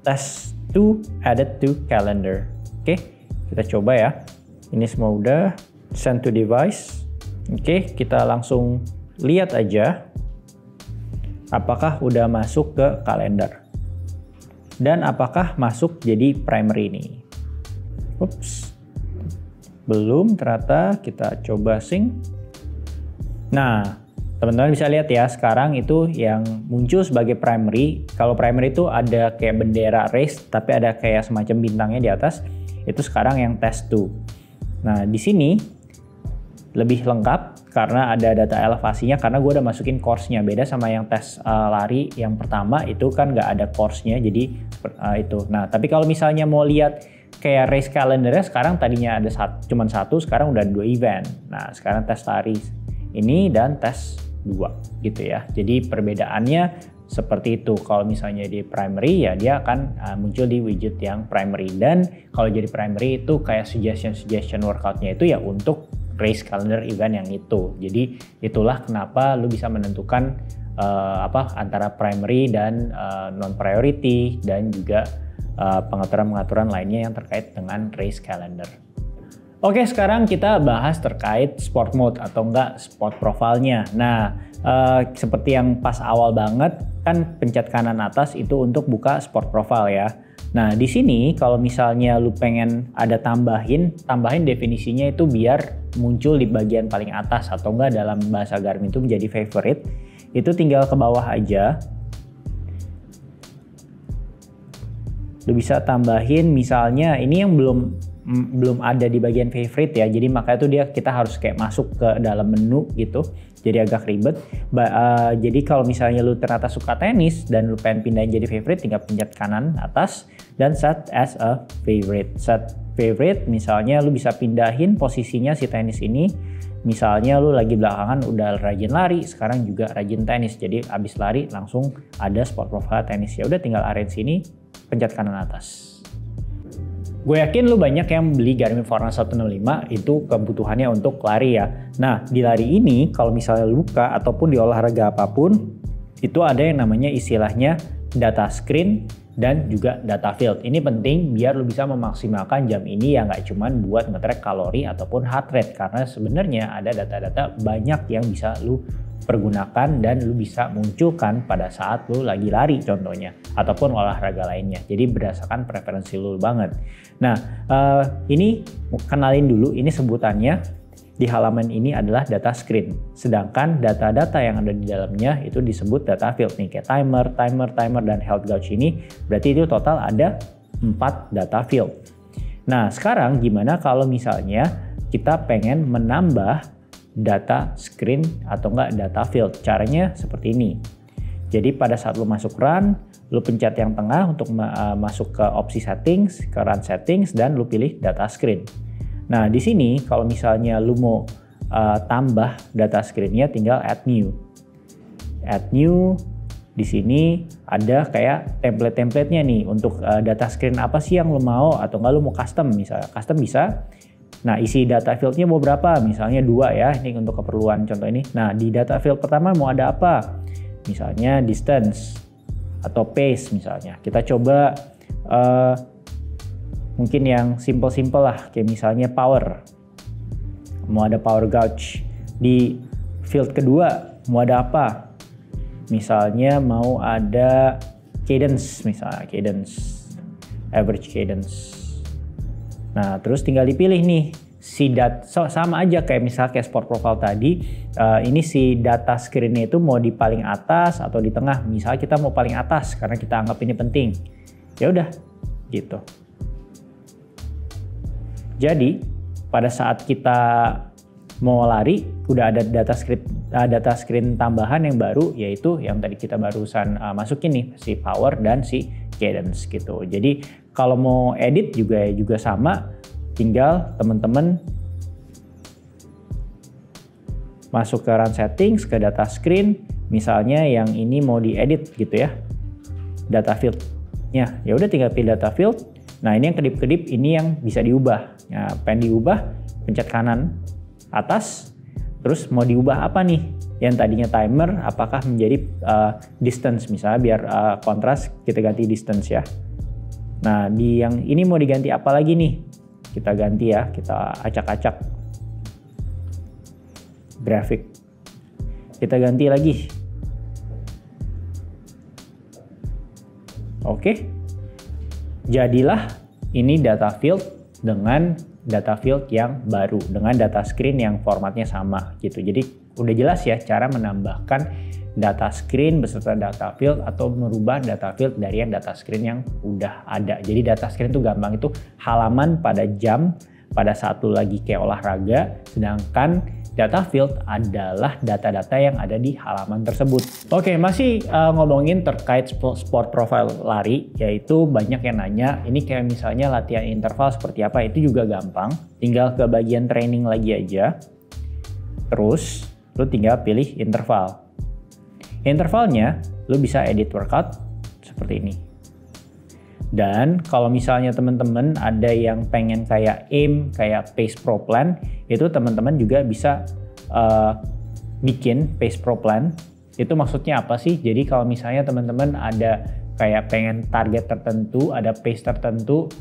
Speaker 1: Test 2 added to calendar. Oke, kita coba ya. Ini semua udah. Send to device. Oke, kita langsung lihat aja apakah udah masuk ke kalender. Dan apakah masuk jadi primary ini. Ups. Belum ternyata, kita coba sync. Nah, teman-teman bisa lihat ya, sekarang itu yang muncul sebagai primary. Kalau primary itu ada kayak bendera race, tapi ada kayak semacam bintangnya di atas. Itu sekarang yang test 2. Nah, di sini lebih lengkap karena ada data elevasinya, karena gue udah masukin course-nya. Beda sama yang tes lari yang pertama, itu kan nggak ada course-nya, jadi itu. Nah, tapi kalau misalnya mau lihat kayak race calendar-nya, sekarang tadinya ada cuma satu, sekarang udah 2 event. Nah, sekarang tes lari ini dan tes 2 gitu ya. Jadi perbedaannya seperti itu. Kalau misalnya di primary ya dia akan muncul di widget yang primary, dan kalau jadi primary itu kayak suggestion workoutnya itu ya untuk race calendar event yang itu. Jadi itulah kenapa lu bisa menentukan antara primary dan non priority, dan juga pengaturan-pengaturan lainnya yang terkait dengan race calendar. Oke, sekarang kita bahas terkait sport mode atau enggak sport profile-nya. Nah, seperti yang pas awal banget kan pencet kanan atas itu untuk buka sport profile ya. Nah, di sini kalau misalnya lu pengen ada tambahin definisinya itu biar muncul di bagian paling atas, atau enggak dalam bahasa Garmin itu menjadi favorite. Itu tinggal ke bawah aja. Lu bisa tambahin misalnya ini yang belum ada di bagian favorite ya, jadi makanya tuh kita harus kayak masuk ke dalam menu gitu, jadi agak ribet. Jadi kalau misalnya lu ternyata suka tenis dan lu pengen pindahin jadi favorite, tinggal pencet kanan atas dan set as a favorite. Set favorite, misalnya lu bisa pindahin posisinya si tenis ini. Misalnya lu lagi belakangan udah rajin lari, sekarang juga rajin tenis, jadi abis lari langsung ada sport profile tenis. Ya udah tinggal arrange sini, pencet kanan atas. Gue yakin lu banyak yang beli Garmin Forerunner 165 itu kebutuhannya untuk lari ya. Nah, di lari ini kalau misalnya lu buka ataupun di olahraga apapun, itu ada yang namanya istilahnya data screen dan juga data field. Ini penting biar lu bisa memaksimalkan jam ini ya, nggak cuman buat nge-track kalori ataupun heart rate, karena sebenarnya ada data-data banyak yang bisa lu pergunakan dan lu bisa munculkan pada saat lu lagi lari contohnya, ataupun olahraga lainnya. Jadi berdasarkan preferensi lu banget. Nah, ini kenalin dulu, ini sebutannya di halaman ini adalah data screen. Sedangkan data-data yang ada di dalamnya itu disebut data field nih, kayak timer, dan health gauge ini. Berarti itu total ada 4 data field. Nah, sekarang gimana kalau misalnya kita pengen menambah data screen atau enggak data field? Caranya seperti ini. Jadi pada saat lu masuk run, lu pencet yang tengah untuk masuk ke opsi settings, ke run settings, dan lu pilih data screen. Nah, di sini kalau misalnya lu mau tambah data screen-nya, tinggal add new. Add new, di sini ada kayak template-templatenya nih untuk data screen apa sih yang lu mau, atau enggak lu mau custom, misalnya custom bisa. Nah, isi data field-nya mau berapa? Misalnya 2 ya, ini untuk keperluan contoh ini. Nah, di data field pertama mau ada apa? Misalnya distance atau pace misalnya. Kita coba mungkin yang simple lah, kayak misalnya power. Mau ada power gauge. Di field kedua mau ada apa? Misalnya mau ada cadence, misalnya cadence, average cadence. Nah, terus tinggal dipilih nih sama aja kayak misalnya kayak sport profile tadi. Ini si data screen-nya itu mau di paling atas atau di tengah. Misalnya kita mau paling atas karena kita anggap ini penting. Ya udah, gitu. Jadi pada saat kita mau lari udah ada data screen tambahan yang baru, yaitu yang tadi kita barusan masukin nih, si power dan si cadence gitu. Jadi kalau mau edit juga sama, tinggal teman-teman masuk ke run settings, ke data screen, misalnya yang ini mau diedit gitu ya, data field-nya, ya udah tinggal pilih data field. Nah ini yang kedip-kedip, ini yang bisa diubah. Nah, pengen diubah, pencet kanan atas, terus mau diubah apa nih? Yang tadinya timer, apakah menjadi distance, misalnya biar kontras kita ganti distance ya. Nah di yang ini mau diganti apa lagi nih? Kita ganti ya, kita acak-acak grafik, kita ganti lagi. Oke, jadilah ini data field dengan data field yang baru, dengan data screen yang formatnya sama gitu. Jadi udah jelas ya cara menambahkan data screen beserta data field atau merubah data field dari yang data screen yang udah ada. Jadi data screen itu gampang, itu halaman pada jam pada saat lu lagi kayak olahraga, sedangkan data field adalah data-data yang ada di halaman tersebut. Oke, masih ngomongin terkait sport profile lari, yaitu banyak yang nanya, ini kayak misalnya latihan interval seperti apa, itu juga gampang. Tinggal ke bagian training lagi aja, terus lu tinggal pilih interval. Intervalnya, lu bisa edit workout seperti ini. Dan kalau misalnya teman-teman ada yang pengen kayak aim, kayak pace pro plan, itu teman-teman juga bisa bikin pace pro plan. Itu maksudnya apa sih? Jadi kalau misalnya teman-teman ada kayak pengen target tertentu, ada pace tertentu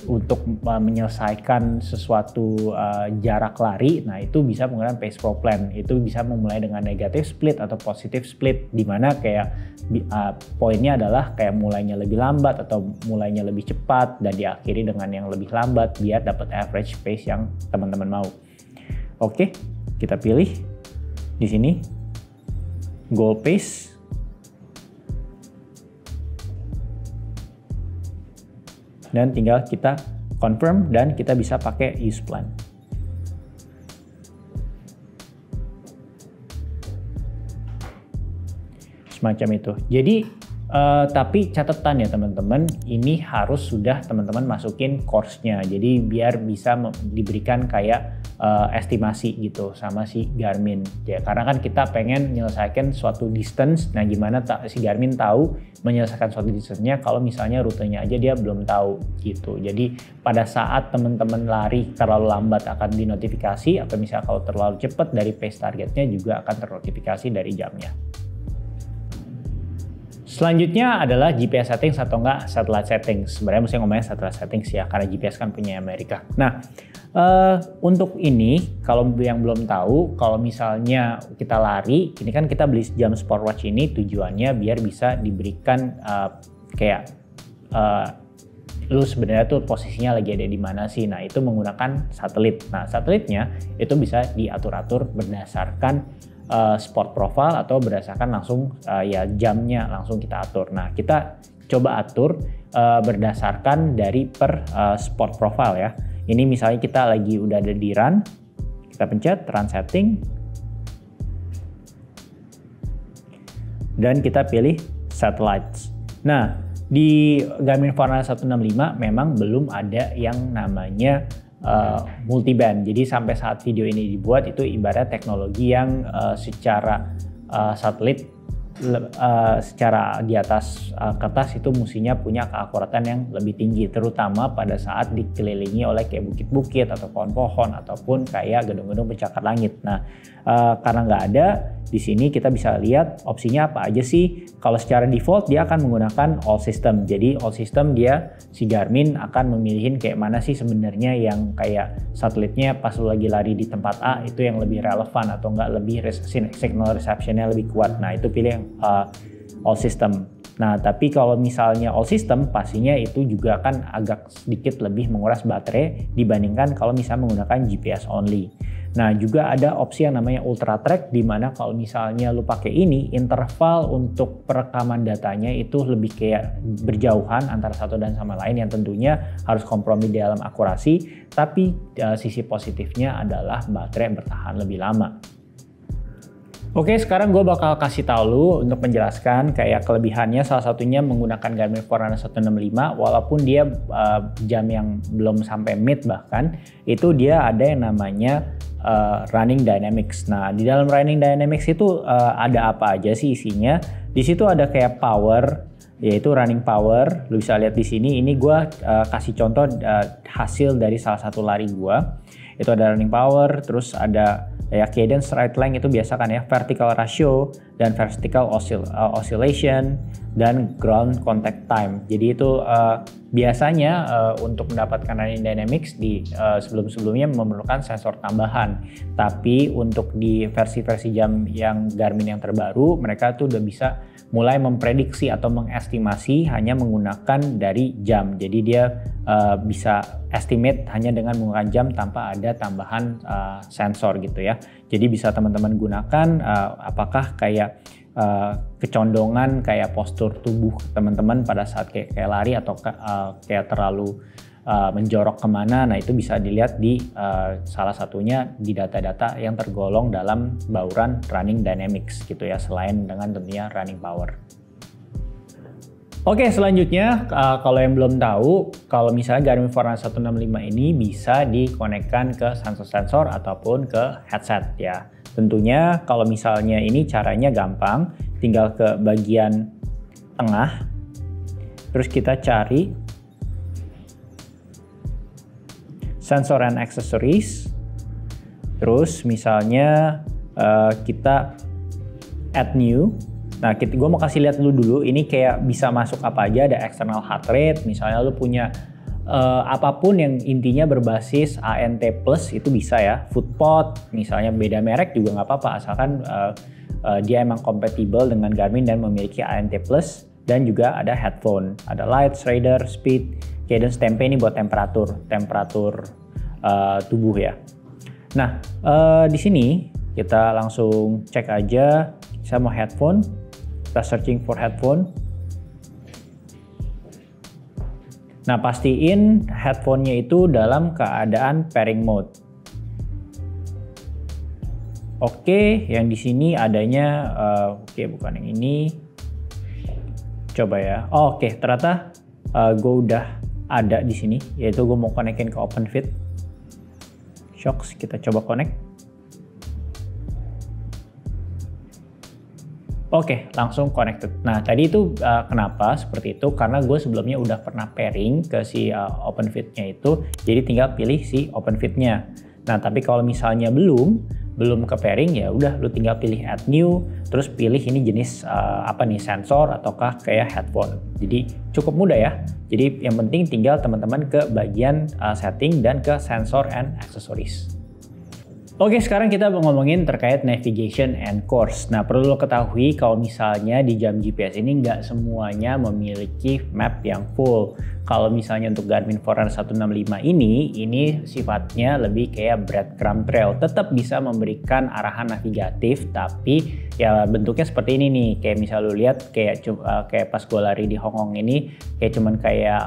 Speaker 1: untuk menyelesaikan sesuatu jarak lari, nah itu bisa menggunakan pace pro plan. Itu bisa memulai dengan negative split atau positive split, di mana kayak poinnya adalah kayak mulainya lebih lambat atau mulainya lebih cepat dan diakhiri dengan yang lebih lambat biar dapat average pace yang teman-teman mau. Oke, kita pilih di sini goal pace. Dan tinggal kita confirm dan kita bisa pakai use plan. Semacam itu. Jadi tapi catatan ya teman-teman, ini harus sudah teman-teman masukin course-nya. Jadi biar bisa diberikan kayak estimasi gitu sama si Garmin. Ya, karena kan kita pengen menyelesaikan suatu distance. Nah, gimana si Garmin tahu menyelesaikan suatu distance-nya kalau misalnya rutenya aja dia belum tahu gitu. Jadi pada saat teman-teman lari terlalu lambat akan dinotifikasi, atau misalnya kalau terlalu cepat dari pace targetnya juga akan ternotifikasi dari jamnya. Selanjutnya adalah GPS settings atau enggak satellite settings. Sebenarnya mesti ngomongnya satellite settings ya, karena GPS kan punya Amerika. Nah, untuk ini kalau yang belum tahu, kalau misalnya kita lari, ini kan kita beli jam sport watch ini tujuannya biar bisa diberikan kayak lu sebenarnya tuh posisinya lagi ada di mana sih. Nah, itu menggunakan satelit. Nah, satelitnya itu bisa diatur-atur berdasarkan sport profile atau berdasarkan langsung ya jamnya langsung kita atur. Nah, kita coba atur berdasarkan dari per sport profile ya. Ini misalnya kita lagi udah ada di run, kita pencet run setting dan kita pilih satellites. Nah, di Garmin Forerunner 165 memang belum ada yang namanya multiband. Jadi sampai saat video ini dibuat itu ibarat teknologi yang secara satelit secara di atas kertas itu mestinya punya keakuratan yang lebih tinggi, terutama pada saat dikelilingi oleh kayak bukit-bukit atau pohon-pohon ataupun kayak gedung-gedung pencakar langit. Nah, karena nggak ada di sini kita bisa lihat opsinya apa aja sih. Kalau secara default dia akan menggunakan all system. Jadi all system dia si Garmin akan memilihin kayak mana sih sebenarnya yang kayak satelitnya pas lu lagi lari di tempat A itu yang lebih relevan atau enggak lebih signal receptionnya lebih kuat. Nah, itu pilih yang all system. Nah, tapi kalau misalnya all system pastinya itu juga kan agak sedikit lebih menguras baterai dibandingkan kalau misalnya menggunakan GPS only. Nah, juga ada opsi yang namanya Ultra Track, di mana kalau misalnya lu pakai ini, interval untuk perekaman datanya itu lebih kayak berjauhan antara satu dan sama lain, yang tentunya harus kompromi dalam akurasi, tapi sisi positifnya adalah baterai bertahan lebih lama. Oke, sekarang gue bakal kasih tahu lu untuk menjelaskan kayak kelebihannya. Salah satunya menggunakan Garmin Forerunner 165, walaupun dia jam yang belum sampai mid bahkan, itu dia ada yang namanya Running Dynamics. Nah, di dalam Running Dynamics itu ada apa aja sih isinya? Di situ ada kayak power, yaitu running power. Lu bisa lihat di sini. Ini gue kasih contoh hasil dari salah satu lari gue. Itu ada running power, terus ada ya cadence, right length itu biasa kan ya, vertical ratio dan vertical oscillation dan ground contact time. Jadi itu biasanya untuk mendapatkan running dynamics di sebelum-sebelumnya memerlukan sensor tambahan. Tapi untuk di versi-versi jam yang Garmin yang terbaru, mereka tuh udah bisa mulai memprediksi atau mengestimasi hanya menggunakan dari jam. Jadi dia bisa estimate hanya dengan menggunakan jam tanpa ada tambahan sensor gitu ya. Jadi bisa teman-teman gunakan apakah kayak kecondongan kayak postur tubuh teman-teman pada saat kayak lari atau kayak terlalu menjorok kemana. Nah, itu bisa dilihat di salah satunya di data-data yang tergolong dalam bauran Running Dynamics gitu ya, selain dengan tentunya running power. Oke, selanjutnya kalau yang belum tahu, kalau misalnya Garmin Forerunner 165 ini bisa dikonekkan ke sensor-sensor ataupun ke headset ya. Tentunya kalau misalnya ini caranya gampang, tinggal ke bagian tengah, terus kita cari sensor and accessories, terus misalnya kita add new. Nah, gue mau kasih lihat dulu, ini kayak bisa masuk apa aja, ada external heart rate, misalnya lu punya apapun yang intinya berbasis ANT plus itu bisa ya, footpod, misalnya beda merek juga nggak apa-apa, asalkan dia emang kompatibel dengan Garmin dan memiliki ANT plus, dan juga ada headphone, ada lights, radar, speed, cadence, tempe ini buat temperatur tubuh ya. Nah, di sini kita langsung cek aja, saya mau headphone. Kita searching for headphone. Nah, pastiin headphone-nya itu dalam keadaan pairing mode. Oke, yang di sini adanya, oke bukan yang ini. Coba ya. Oh, oke, ternyata gue udah ada di sini, yaitu gue mau konekin ke OpenFit. Shocks, kita coba connect. Oke, langsung connected. Nah, tadi itu kenapa seperti itu? Karena gue sebelumnya udah pernah pairing ke si OpenFit-nya itu, jadi tinggal pilih si OpenFit-nya. Nah, tapi kalau misalnya belum ke pairing, ya udah lu tinggal pilih add new, terus pilih ini jenis apa nih, sensor ataukah kayak headphone. Jadi cukup mudah ya. Jadi yang penting tinggal teman-teman ke bagian setting dan ke sensor and accessories. Oke, sekarang kita ngomongin terkait navigation and course. Nah, perlu lo ketahui kalau misalnya di jam GPS ini nggak semuanya memiliki map yang full. Kalau misalnya untuk Garmin Forerunner 165 ini sifatnya lebih kayak breadcrumb trail. Tetap bisa memberikan arahan navigatif, tapi ya bentuknya seperti ini nih. Kayak misal lo lihat kayak pas gue lari di Hong Kong ini, kayak cuman kayak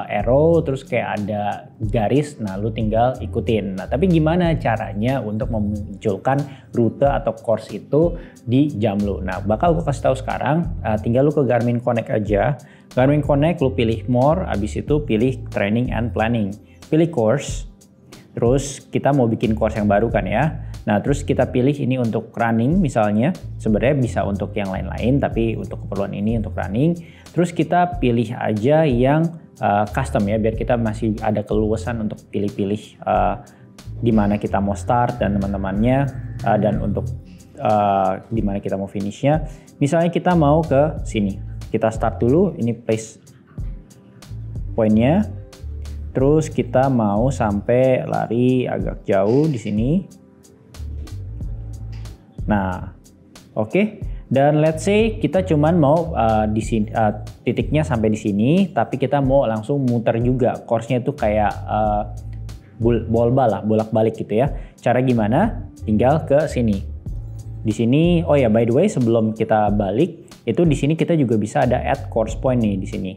Speaker 1: arrow, terus kayak ada garis, nah lo tinggal ikutin. Nah, tapi gimana caranya untuk memunculkan rute atau course itu di jam lo? Nah, bakal gue kasih tahu sekarang. Tinggal lo ke Garmin Connect aja. Garmin Connect lo pilih more, abis itu pilih training and planning, pilih course, terus kita mau bikin course yang baru kan ya. Nah, terus kita pilih ini untuk running misalnya, sebenarnya bisa untuk yang lain-lain, tapi untuk keperluan ini untuk running. Terus kita pilih aja yang custom ya, biar kita masih ada keluasan untuk pilih-pilih di mana kita mau start dan teman-temannya, dan untuk di mana kita mau finishnya. Misalnya kita mau ke sini. Kita start dulu, ini place poinnya. Terus kita mau sampai lari agak jauh di sini. Nah, oke. Dan let's say kita cuman mau di sini, titiknya sampai di sini, tapi kita mau langsung muter juga. Course-nya itu kayak ball lah, bolak-balik gitu ya. Cara gimana? Tinggal ke sini. Di sini, oh ya by the way sebelum kita balik, itu di sini kita juga bisa ada add course point nih di sini.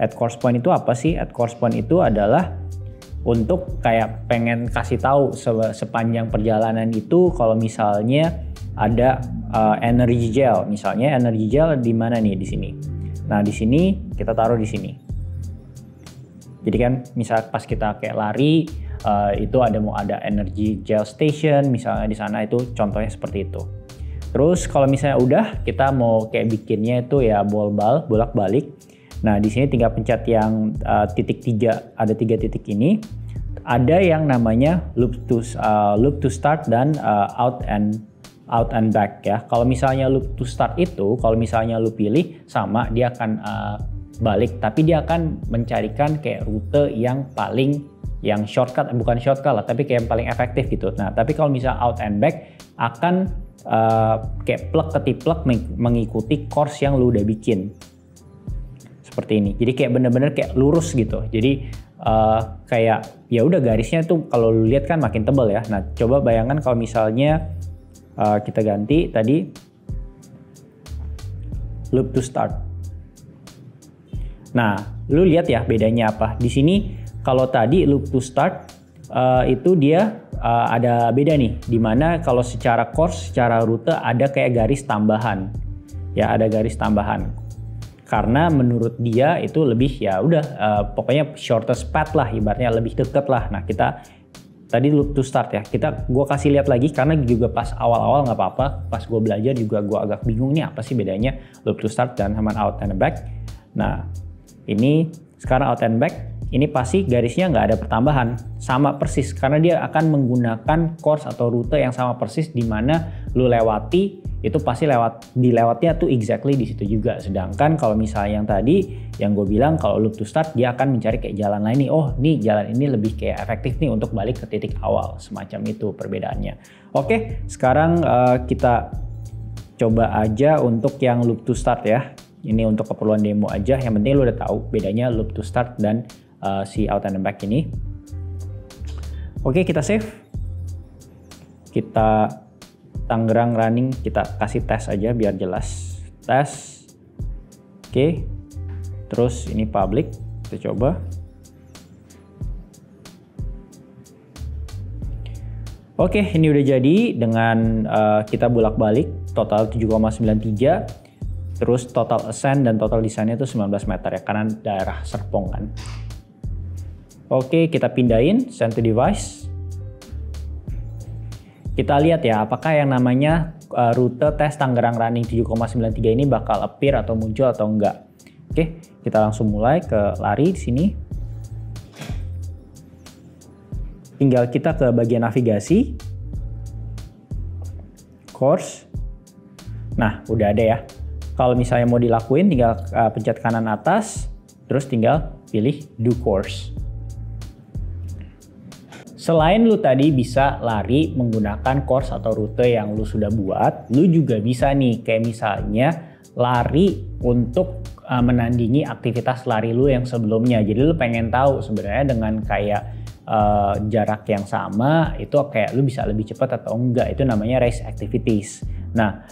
Speaker 1: Add course point itu apa sih? Add course point itu adalah untuk kayak pengen kasih tahu sepanjang perjalanan itu kalau misalnya ada energy gel, misalnya energy gel di mana nih di sini. Nah di sini kita taruh di sini. Jadi kan misal pas kita kayak lari itu mau ada energy gel station, misalnya di sana itu contohnya seperti itu. Terus kalau misalnya udah kita mau kayak bikinnya itu ya bolak-balik. Nah di sini tinggal pencet yang titik 3, ada 3 titik ini. Ada yang namanya loop to start dan out and back ya. Kalau misalnya loop to start itu, kalau misalnya lu pilih sama, dia akan balik, tapi dia akan mencarikan kayak rute yang shortcut, bukan shortcut lah, tapi kayak yang paling efektif gitu. Nah tapi kalau misalnya out and back akan kayak plug ketiplek mengikuti course yang lu udah bikin. Seperti ini. Jadi kayak bener-bener kayak lurus gitu. Jadi kayak ya udah garisnya tuh kalau lu lihat kan makin tebal ya. Nah, coba bayangkan kalau misalnya kita ganti tadi loop to start. Nah, lu lihat ya bedanya apa. Di sini kalau tadi loop to start itu dia ada beda nih. Dimana kalau secara course, secara rute ada kayak garis tambahan. Ya, ada garis tambahan. Karena menurut dia itu lebih ya udah pokoknya shortest path lah, ibaratnya lebih deket lah. Nah kita tadi loop to start ya, gue kasih lihat lagi karena juga pas awal-awal nggak apa-apa, pas gue belajar juga gue agak bingung nih apa sih bedanya loop to start dan sama out and back. Nah ini sekarang out and back, ini pasti garisnya nggak ada pertambahan, sama persis karena dia akan menggunakan course atau rute yang sama persis di mana lu lewati itu pasti dilewatnya tuh exactly di situ juga. Sedangkan kalau misalnya yang tadi yang gue bilang kalau loop to start dia akan mencari kayak jalan lain nih. Oh, nih jalan ini lebih kayak efektif nih untuk balik ke titik awal. Semacam itu perbedaannya. Oke, sekarang kita coba aja untuk yang loop to start ya. Ini untuk keperluan demo aja. Yang penting lu udah tahu bedanya loop to start dan si out and back ini. Oke, kita save. Kita Tangerang running, kita kasih tes aja biar jelas. Tes. Oke. Terus ini public, kita coba. Oke, ini udah jadi dengan kita bolak-balik total 7,93. Terus total ascent dan total descent-nya itu 19 meter ya, karena daerah Serpong kan. Oke, kita pindahin send to device. Kita lihat ya, apakah yang namanya rute tes Tangerang Running 7,93 ini bakal appear atau muncul atau enggak. Oke, kita langsung mulai ke lari di sini. Tinggal kita ke bagian navigasi. Course. Nah, udah ada ya. Kalau misalnya mau dilakuin, tinggal pencet kanan atas, terus tinggal pilih do course. Selain lu tadi bisa lari menggunakan course atau rute yang lu sudah buat, lu juga bisa nih kayak misalnya lari untuk menandingi aktivitas lari lu yang sebelumnya. Jadi lu pengen tahu sebenarnya dengan kayak jarak yang sama itu kayak lu bisa lebih cepat atau enggak, itu namanya race activities. Nah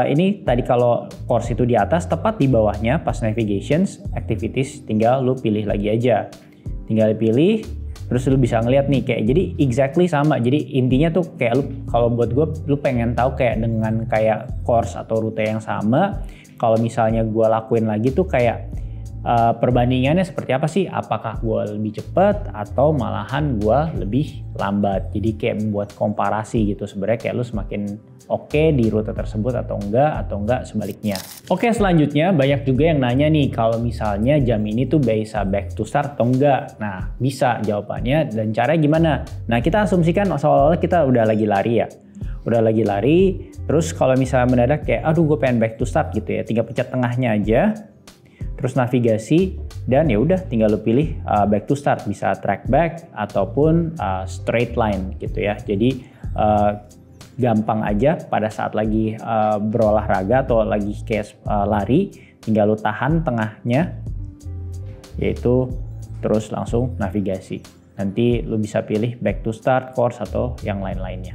Speaker 1: ini tadi kalau course itu di atas, tepat di bawahnya pas navigations activities tinggal lu pilih lagi aja, tinggal pilih. Terus lu bisa ngeliat nih kayak jadi exactly sama. Jadi intinya tuh kayak lu kalau buat gue lu pengen tahu kayak dengan kayak course atau rute yang sama, kalau misalnya gue lakuin lagi tuh kayak perbandingannya seperti apa sih? Apakah gue lebih cepat atau malahan gue lebih lambat? Jadi kayak membuat komparasi gitu sebenarnya kayak lu semakin oke di rute tersebut atau enggak sebaliknya. Oke, selanjutnya banyak juga yang nanya nih kalau misalnya jam ini tuh bisa back to start atau enggak. Nah, bisa jawabannya dan caranya gimana? Nah, kita asumsikan seolah-olah kita udah lagi lari ya. Udah lagi lari, terus kalau misalnya mendadak kayak aduh gue pengen back to start gitu ya, tinggal pencet tengahnya aja. Terus navigasi dan ya udah tinggal lu pilih back to start, bisa track back ataupun straight line gitu ya. Jadi gampang aja pada saat lagi berolahraga atau lagi kayak lari, tinggal lu tahan tengahnya, yaitu terus langsung navigasi. nanti lu bisa pilih back to start, course, atau yang lain-lainnya.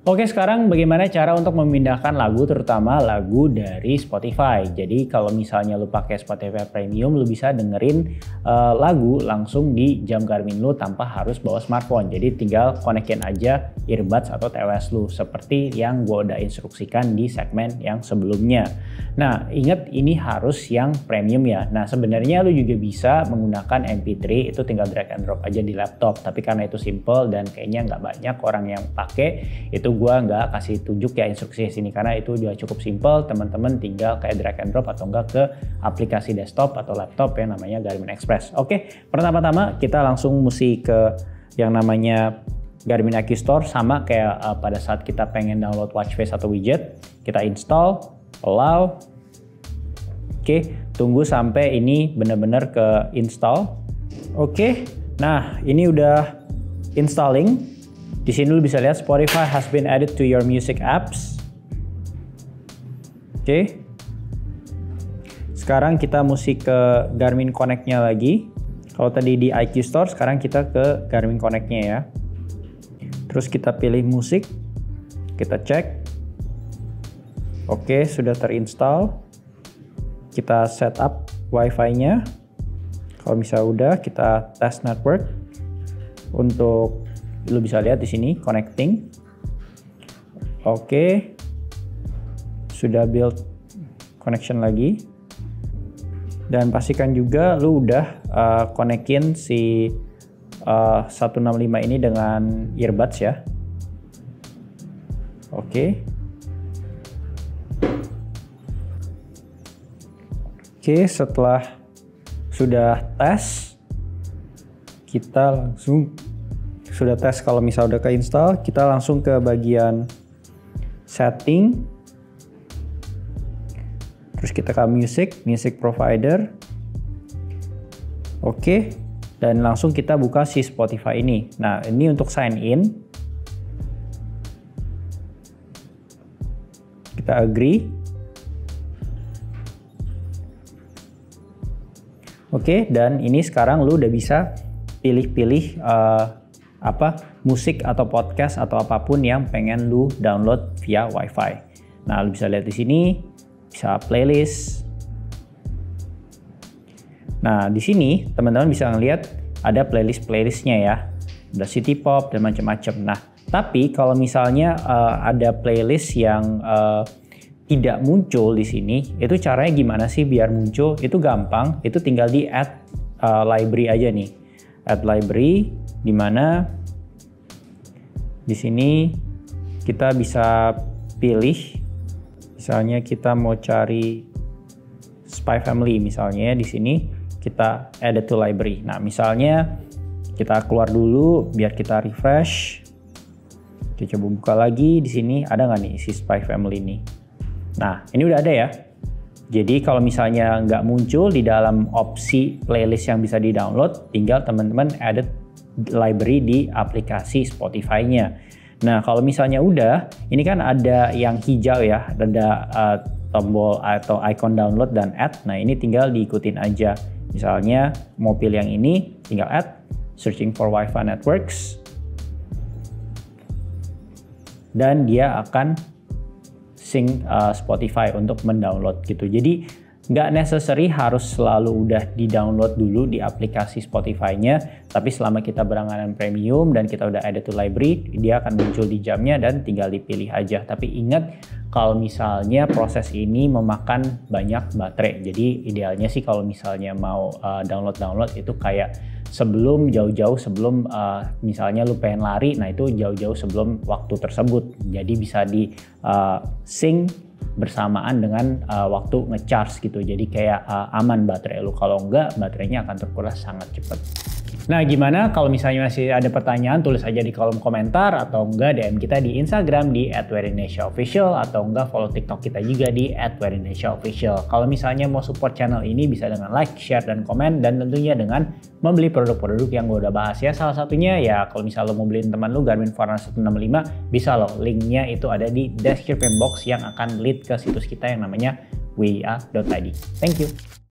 Speaker 1: Oke, sekarang bagaimana cara untuk memindahkan lagu, terutama lagu dari Spotify. Jadi kalau misalnya lu pakai Spotify Premium, lu bisa dengerin lagu langsung di jam Garmin lu tanpa harus bawa smartphone. Jadi tinggal konekin aja earbuds atau TWS lu, seperti yang gue udah instruksikan di segmen yang sebelumnya. Nah, ingat ini harus yang premium ya. Nah, sebenarnya lu juga bisa menggunakan MP3, itu tinggal drag and drop aja di laptop. Tapi karena itu simple dan kayaknya nggak banyak orang yang pakai, itu gue nggak kasih tunjuk ya instruksi di sini karena itu udah cukup simple. Teman-teman tinggal kayak drag and drop atau enggak ke aplikasi desktop atau laptop yang namanya Garmin Express. Oke, pertama-tama kita langsung mesti ke yang namanya Garmin IQ Store, sama kayak pada saat kita pengen download watch face atau widget, kita install, allow. Oke, tunggu sampai ini benar-benar ke install. Oke, nah ini udah installing. Di sini lu bisa lihat Spotify has been added to your music apps. Oke. Sekarang kita mesti ke Garmin Connect-nya lagi. Kalau tadi di IQ Store, sekarang kita ke Garmin Connect-nya ya. Terus kita pilih musik. Kita cek. Oke, sudah terinstall. Kita setup Wi-Fi-nya. Kalau misalnya udah, kita test network. Untuk lu bisa lihat di sini connecting. Oke. Sudah build connection lagi. Dan pastikan juga lu udah konekin si 165 ini dengan earbuds ya. Oke. Oke, setelah sudah tes, kita langsung sudah tes kalau misal udah keinstall, kita langsung ke bagian setting. Terus kita ke music provider. Oke, dan langsung kita buka si Spotify ini. Nah, ini untuk sign in. Kita agree. Oke, dan ini sekarang lu udah bisa pilih-pilih musik atau podcast atau apapun yang pengen lu download via Wi-Fi. Nah, lu bisa lihat di sini, bisa playlist. Nah, di sini teman-teman bisa ngelihat ada playlistnya ya. Ada city pop dan macam-macam. Nah, tapi kalau misalnya ada playlist yang tidak muncul di sini, itu caranya gimana sih biar muncul? Itu gampang, itu tinggal di add library aja nih. Add library, di mana di sini kita bisa pilih, misalnya kita mau cari Spy Family misalnya, di sini kita add to library. Nah, misalnya kita keluar dulu biar kita refresh. Kita coba buka lagi, di sini ada nggak nih si Spy Family ini? Nah, ini udah ada ya. Jadi kalau misalnya nggak muncul di dalam opsi playlist yang bisa di-download, tinggal teman-teman add library di aplikasi Spotify-nya. Nah, kalau misalnya udah, ini kan ada yang hijau ya, ada tombol atau icon download dan add. Nah, ini tinggal diikutin aja. Misalnya mau pilih yang ini, tinggal add, searching for Wi-Fi networks, dan dia akan sync Spotify untuk mendownload gitu. Jadi nggak necessary harus selalu udah di-download dulu di aplikasi Spotify-nya, tapi selama kita berlangganan premium dan kita udah add to library, dia akan muncul di jamnya dan tinggal dipilih aja. Tapi ingat, kalau misalnya proses ini memakan banyak baterai, jadi idealnya sih kalau misalnya mau download itu kayak jauh-jauh sebelum misalnya lu pengen lari, nah itu jauh-jauh sebelum waktu tersebut. Jadi bisa di sync bersamaan dengan waktu ngecharge gitu. Jadi kayak aman baterai lu. Kalau enggak, baterainya akan terkuras sangat cepat. Nah, gimana kalau misalnya masih ada pertanyaan, tulis aja di kolom komentar atau enggak DM kita di Instagram di @werinesiaofficial atau enggak follow TikTok kita juga di @werinesiaofficial. Kalau misalnya mau support channel ini bisa dengan like, share, dan komen, dan tentunya dengan membeli produk-produk yang gue udah bahas ya. Salah satunya ya kalau misalnya lo mau beliin teman lo Garmin Forerunner 165, bisa lo, linknya itu ada di description box yang akan lead ke situs kita yang namanya wa.id. Thank you.